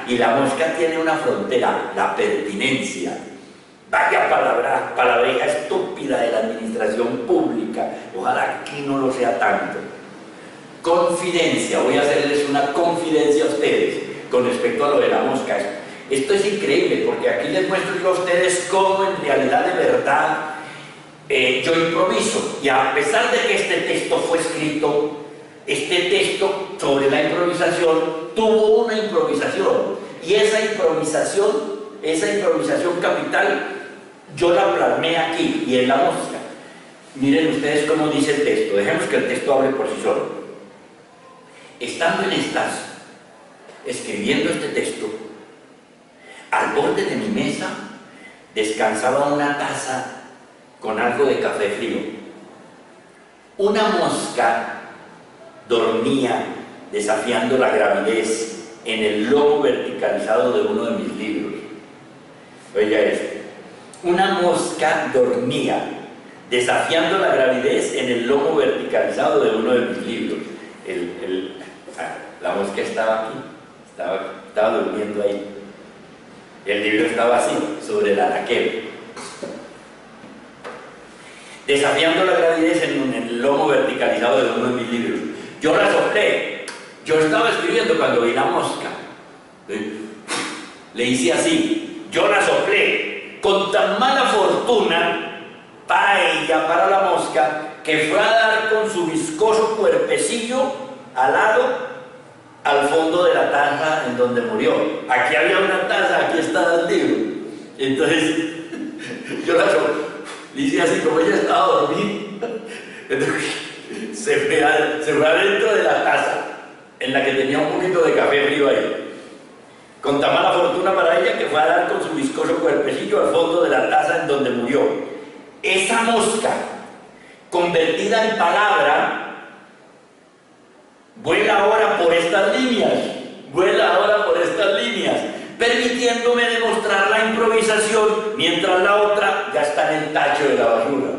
Y la mosca tiene una frontera, la pertinencia. Vaya palabreja estúpida de la administración pública. Ojalá que no lo sea tanto. Confidencia. Voy a hacerles una confidencia a ustedes con respecto a lo de la mosca. Esto es increíble porque aquí les muestro yo a ustedes cómo en realidad de verdad yo improviso. Y a pesar de que este texto fue escrito, este texto sobre la improvisación tuvo una improvisación. Y esa improvisación capital, yo la plasmé aquí y en la mosca. Miren ustedes cómo dice el texto. Dejemos que el texto hable por sí solo. Estando en estas, escribiendo este texto, al borde de mi mesa descansaba una taza con algo de café frío. Una mosca dormía desafiando la gravidez en el lomo verticalizado de uno de mis libros. Oiga esto. Una mosca dormía desafiando la gravidez en el lomo verticalizado de uno de mis libros. La mosca estaba aquí, estaba durmiendo ahí. El libro estaba así, sobre el anaquel. Desafiando la gravidez en el lomo verticalizado de uno de mis libros. Yo la soplé. Yo estaba escribiendo cuando vi la mosca. Le hice así. Yo la soplé. Con tan mala fortuna para ella, para la mosca, que fue a dar con su viscoso cuerpecillo alado al fondo de la taza en donde murió. Aquí había una taza, aquí estaba el libro. Entonces, yo la soplé. Le hice así, como ella estaba dormida. Entonces, se fue adentro de la taza, en la que tenía un poquito de café frío ahí. Con tan mala fortuna para ella que fue a dar con su viscoso cuerpecillo al fondo de la taza en donde murió. Esa mosca, convertida en palabra, vuela ahora por estas líneas. vuela ahora por estas líneas, permitiéndome demostrar la improvisación, mientras la otra ya está en el tacho de la basura.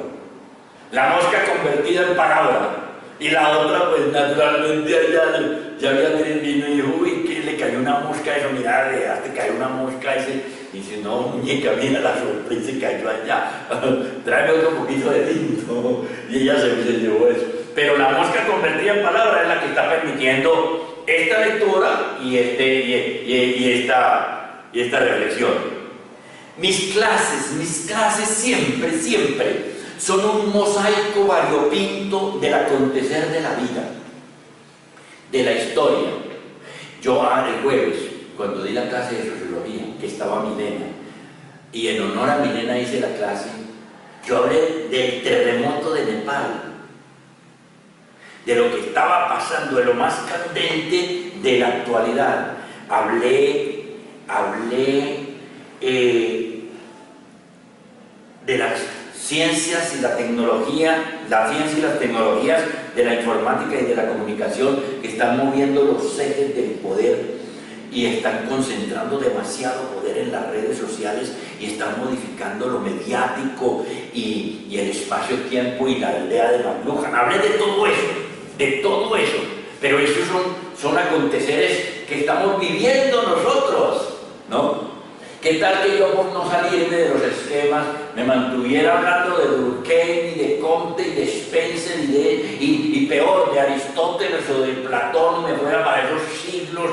La mosca convertida en palabra, y la otra pues naturalmente ya había terminado y dijo, uy, que le cayó una mosca a eso, mira, dejaste caer una mosca a ese. Y dice, no, muñeca, mira la sorpresa, se cayó allá, tráeme otro poquito de tinto. Y ella se llevó eso. Pero la mosca convertida en palabra es la que está permitiendo esta lectura y esta reflexión. Mis clases siempre son un mosaico variopinto del acontecer de la vida, de la historia. Yo el jueves, cuando di la clase de sociología, que estaba mi nena, y en honor a mi nena hice la clase, yo hablé del terremoto de Nepal, de lo que estaba pasando, de lo más candente de la actualidad. Hablé de las ciencias y la tecnología, la ciencia y las tecnologías de la informática y de la comunicación que están moviendo los ejes del poder y están concentrando demasiado poder en las redes sociales y están modificando lo mediático y el espacio-tiempo y la aldea de McLuhan. Hablé de todo eso, pero esos son aconteceres que estamos viviendo nosotros, ¿no? ¿Qué tal que yo, por no salirme de los esquemas, me mantuviera hablando de Durkheim y de Comte y de Spencer y peor, de Aristóteles o de Platón, me fuera para esos siglos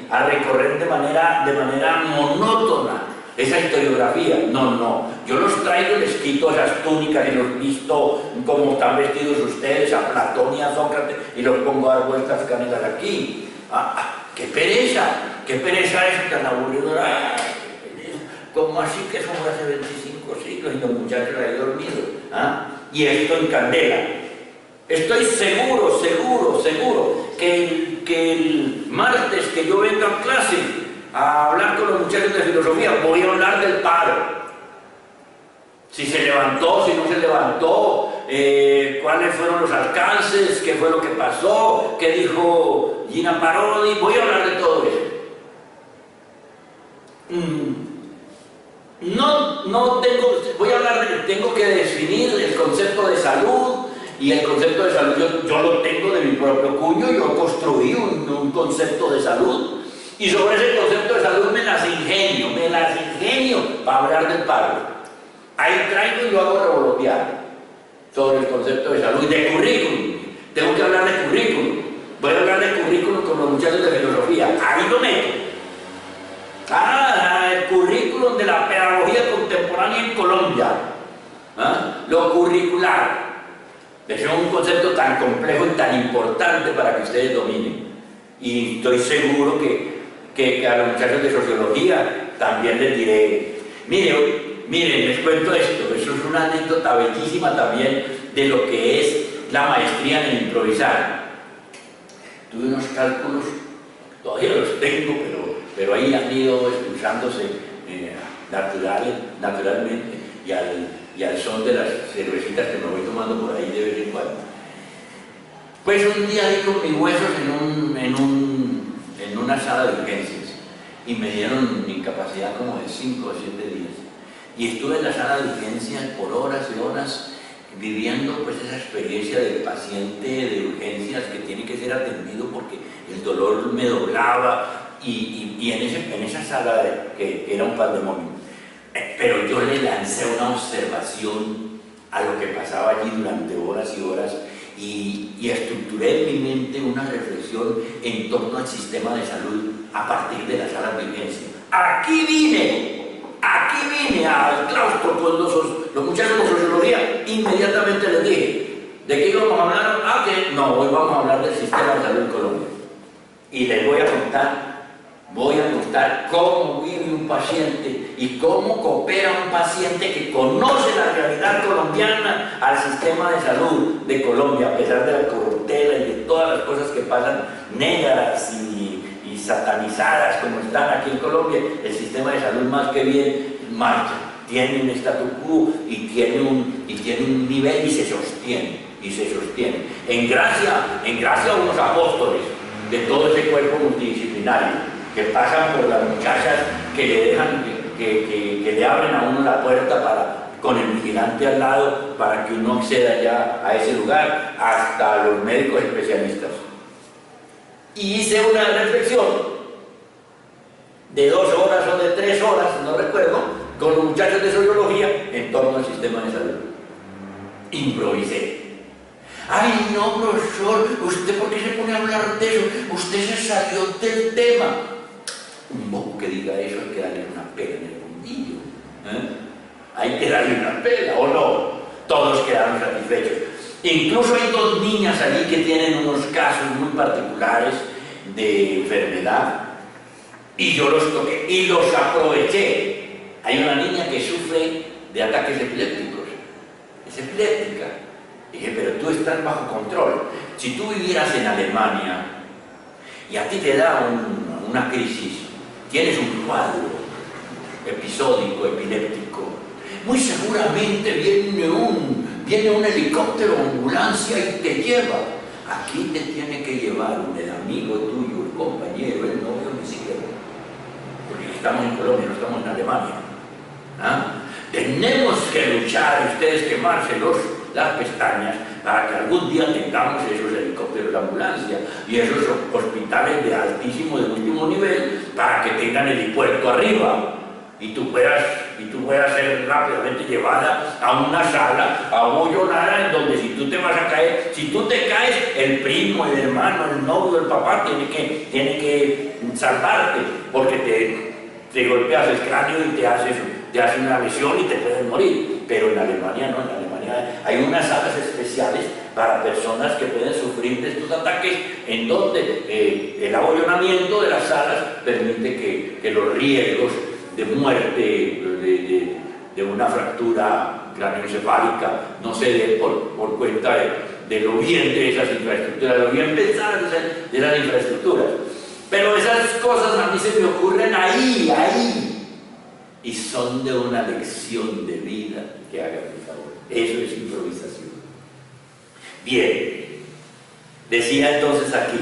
a recorrer de manera monótona esa historiografía? No, yo los traigo y les quito esas túnicas y los visto como están vestidos ustedes, a Platón y a Sócrates, y los pongo a dar vueltas canelas aquí. ¡Qué pereza eso tan aburrido! ¿Cómo así que eso fue hace 25 siglos y los muchachos ahí dormidos? Y esto en candela. Estoy seguro que el martes que yo venga a clase a hablar con los muchachos de filosofía, voy a hablar del paro. Si se levantó, si no se levantó, cuáles fueron los alcances, qué fue lo que pasó, qué dijo Gina Parodi, voy a hablar de todo eso. Tengo que definir el concepto de salud, y el concepto de salud yo lo tengo de mi propio cuño, yo construí un concepto de salud, y sobre ese concepto de salud me las ingenio para hablar del paro. Ahí traigo y lo hago revolotear sobre el concepto de salud y de currículum. Tengo que hablar de currículum. Voy a hablar de currículum con los muchachos de filosofía. Ahí lo meto. El currículum de la pedagogía contemporánea en Colombia. Lo curricular. Es un concepto tan complejo y tan importante para que ustedes dominen. Y estoy seguro que a los muchachos de sociología también les diré, miren, les cuento esto, eso es una anécdota bellísima también de lo que es la maestría en el improvisar. Tuve unos cálculos, todavía los tengo, pero ahí han ido expulsándose naturalmente y al son de las cervecitas que me voy tomando por ahí de vez en cuando. Pues un día di con mis huesos en una sala de urgencias y me dieron incapacidad como de 5 o 7 días. Y estuve en la sala de urgencias por horas y horas viviendo pues esa experiencia del paciente de urgencias que tiene que ser atendido porque el dolor me doblaba y en esa sala que era un pandemonio. Pero yo le lancé una observación a lo que pasaba allí durante horas y horas y estructuré en mi mente una reflexión en torno al sistema de salud a partir de la sala de urgencias. Aquí vine al claustro con los muchachos de sociología, inmediatamente les dije, ¿de qué íbamos a hablar? Hoy vamos a hablar del sistema de salud en Colombia. Y les voy a contar cómo vive un paciente y cómo coopera un paciente que conoce la realidad colombiana al sistema de salud de Colombia, a pesar de la corruptela y de todas las cosas que pasan negras y satanizadas como están aquí en Colombia. El sistema de salud más que bien marcha, tiene un statu quo y tiene un nivel y se sostiene. En gracia a unos apóstoles de todo ese cuerpo multinacional multidisciplinario, que pasan por las muchachas que le dejan, que le abren a uno la puerta con el vigilante al lado para que uno acceda ya a ese lugar, hasta los médicos especialistas. Y hice una reflexión de 2 horas o de 3 horas, no recuerdo, con los muchachos de sociología en torno al sistema de salud. Improvisé. Ay, no, profesor, ¿usted por qué se pone a hablar de eso? Usted se salió del tema. Un bobo que diga eso hay que darle una pela en el fundillo. Hay que darle una pela, ¿o no? Todos quedaron satisfechos. Incluso hay 2 niñas allí que tienen unos casos muy particulares de enfermedad y yo los toqué y los aproveché. Hay una niña que sufre de ataques epilépticos, es epiléptica. Dije, pero tú estás bajo control. Si tú vivieras en Alemania y a ti te da una crisis, tienes un cuadro episódico, epiléptico, muy seguramente viene un helicóptero o ambulancia y te lleva. Aquí te tiene que llevar el amigo tuyo, el compañero, el novio, ni siquiera. Porque estamos en Colombia, no estamos en Alemania. Tenemos que luchar, ustedes quemarse las pestañas para que algún día tengamos esos helicópteros de ambulancia y esos hospitales de altísimo, de último nivel, para que tengan helipuerto arriba y tú puedas ser rápidamente llevada a una sala abollonada en donde si tú te vas a caer, si tú te caes, el primo, el hermano, el novio, el papá tiene que salvarte porque te golpeas el cráneo y te hace una lesión y te puedes morir. Pero en Alemania no, en Alemania hay unas salas especiales para personas que pueden sufrir de estos ataques, en donde el abollonamiento de las salas permite que los riesgos de muerte, de una fractura craneoencefálica, no se den por cuenta de lo bien de esas infraestructuras, lo bien pensadas de esas infraestructuras. Pero esas cosas a mí se me ocurren ahí. Y son de una lección de vida que hagan mi favor. Eso es improvisación. Bien, decía entonces aquí,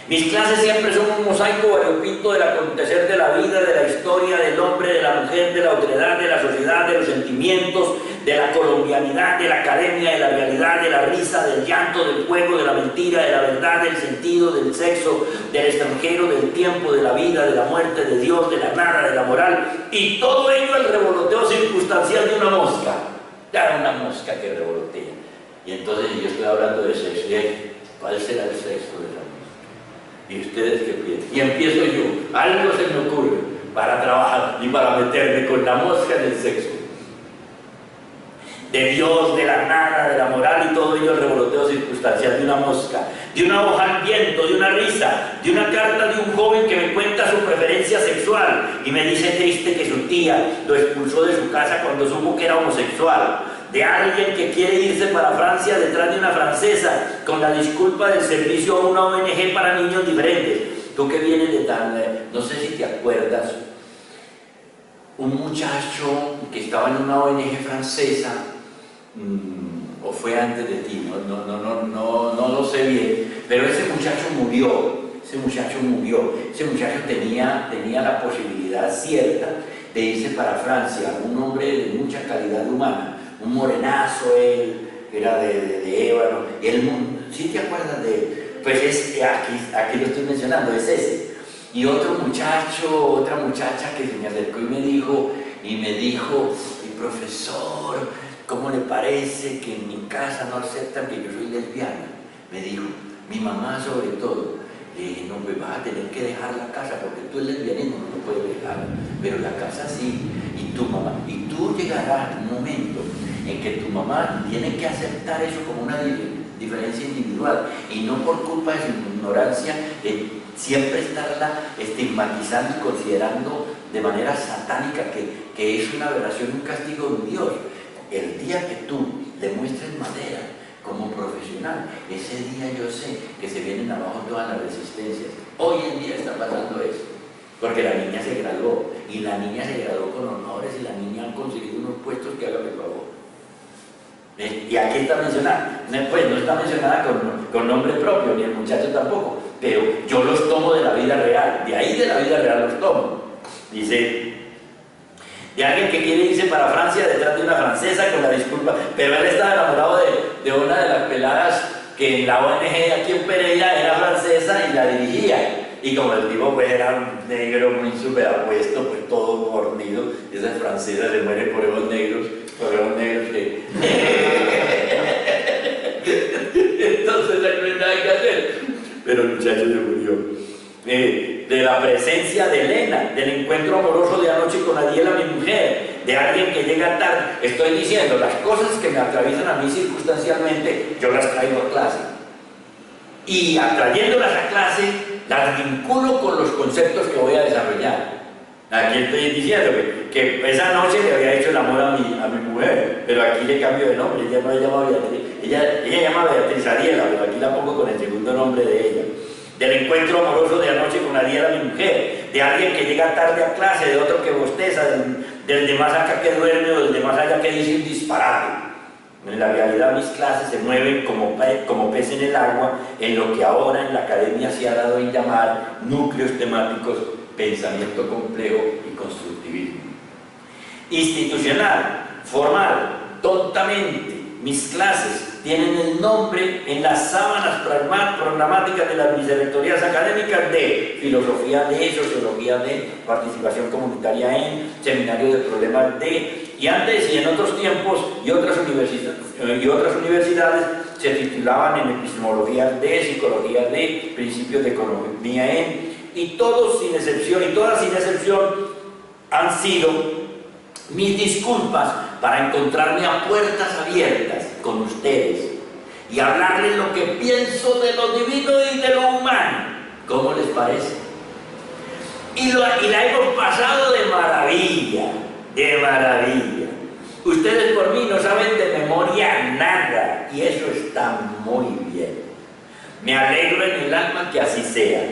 mis clases siempre son un mosaico variopinto del acontecer de la vida, de la historia, del hombre, de la mujer, de la otredad, de la sociedad, de los sentimientos, de la colombianidad, de la academia, de la realidad, de la risa, del llanto, del juego, de la mentira, de la verdad, del sentido, del sexo, del extranjero, del tiempo, de la vida, de la muerte, de Dios, de la nada, de la moral, y todo ello el revoloteo circunstancial de una mosca. Ya una mosca que revolotea. Y entonces yo estoy hablando de sexo. ¿Cuál será el sexo de la mosca? ¿Y ustedes qué piensan? Y empiezo yo. Algo se me ocurre para trabajar y para meterme con la mosca en el sexo. De Dios, de la nada, de la moral y todo ello el revoloteo circunstancial de una mosca, de una hoja al viento, de una risa, de una carta de un joven que me cuenta su preferencia sexual y me dice triste que su tía lo expulsó de su casa cuando supo que era homosexual, de alguien que quiere irse para Francia detrás de una francesa con la disculpa del servicio a una ONG para niños diferentes. Tú que vienes de no sé si te acuerdas, un muchacho que estaba en una ONG francesa, o fue antes de ti, no lo sé bien, pero ese muchacho murió, ese muchacho tenía la posibilidad cierta de irse para Francia, un hombre de mucha calidad humana, un morenazo, él era de ébano, y él, ¿sí te acuerdas de él? Pues aquí lo estoy mencionando, es ese. Y otro muchacho, otra muchacha que se me acercó y me dijo, profesor, ¿cómo le parece que en mi casa no aceptan que yo soy lesbiana? Me dijo, mi mamá sobre todo. Le dije, no, pues vas a tener que dejar la casa porque tú el lesbianismo no lo puedes dejar, pero la casa sí, y tu mamá, y tú llegarás un momento en que tu mamá tiene que aceptar eso como una diferencia individual y no por culpa de su ignorancia de siempre estarla estigmatizando y considerando de manera satánica que es una aberración, un castigo de un Dios. El día que tú demuestres madera como profesional, ese día yo sé que se vienen abajo todas las resistencias. Hoy en día está pasando eso, porque la niña se graduó, y la niña se graduó con honores, y la niña ha conseguido unos puestos que hágame el favor. Y aquí está mencionada, pues no está mencionada con nombre propio, ni el muchacho tampoco, pero yo los tomo de la vida real, de ahí de la vida real los tomo. Dice, de alguien que quiere irse para Francia detrás de una francesa con la disculpa, pero él estaba enamorado de una de las peladas que en la ONG aquí en Pereira era francesa y la dirigía. Y como el tipo pues era un negro muy súper apuesto, pues todo mordido, esas francesas se mueren por esos negros que... Entonces no hay nada que hacer. Pero el muchacho se murió. De la presencia de Elena, del encuentro amoroso de anoche con Adiela, mi mujer, de alguien que llega tarde. Estoy diciendo, las cosas que me atraviesan a mí circunstancialmente, yo las traigo a clase. Y atrayéndolas a clase, las vinculo con los conceptos que voy a desarrollar. Aquí estoy diciendo que esa noche le había hecho el amor a mi mujer, pero aquí le cambio de nombre, ella no se llama Beatriz, ella llama Beatriz Adiela, pero aquí la pongo con el segundo nombre de ella. Del encuentro amoroso de anoche con Adiela, mi mujer, de alguien que llega tarde a clase, de otro que bosteza, del de más acá que duerme o del de más allá que dice un disparate. En la realidad mis clases se mueven como pez en el agua, en lo que ahora en la academia se ha dado en llamar núcleos temáticos, pensamiento complejo y constructivismo. Institucional, formal, tontamente, mis clases tienen el nombre en las sábanas programáticas de las vicerrectorías académicas de filosofía de, sociología de, participación comunitaria en, seminario de problemas de, y antes y en otros tiempos y otras universidades se titulaban en epistemología de, psicología de, principios de economía en, y todos sin excepción, y todas sin excepción han sido mis disculpas para encontrarme a puertas abiertas con ustedes y hablarles lo que pienso de lo divino y de lo humano. ¿Cómo les parece? Y la hemos pasado de maravilla, de maravilla. Ustedes por mí no saben de memoria nada y eso está muy bien. Me alegro en el alma que así sea.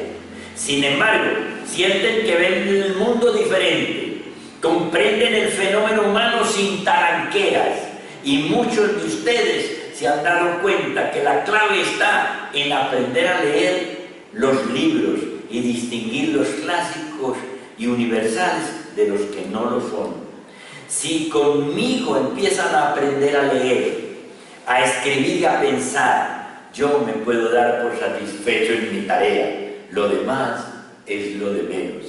Sin embargo, sienten que ven el mundo diferente. Comprenden el fenómeno humano sin taranqueras y muchos de ustedes se han dado cuenta que la clave está en aprender a leer los libros y distinguir los clásicos y universales de los que no lo son. Si conmigo empiezan a aprender a leer, a escribir y a pensar, yo me puedo dar por satisfecho en mi tarea. Lo demás es lo de menos.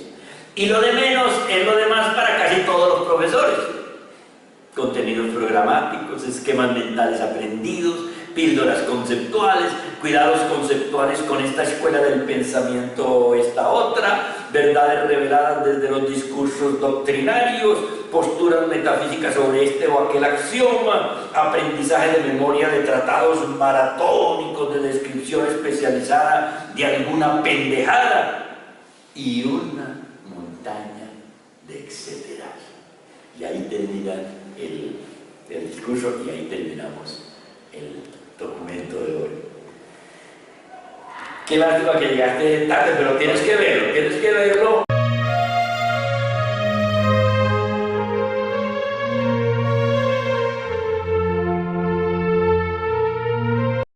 Y lo de menos es lo demás para casi todos los profesores. Contenidos programáticos, esquemas mentales aprendidos, píldoras conceptuales, cuidados conceptuales con esta escuela del pensamiento o esta otra, verdades reveladas desde los discursos doctrinarios, posturas metafísicas sobre este o aquel axioma, aprendizaje de memoria de tratados maratónicos de descripción especializada de alguna pendejada y una montaña de etcétera. Y ahí termina el discurso y ahí terminamos el documento de hoy. Qué lástima que llegaste tarde, pero tienes que verlo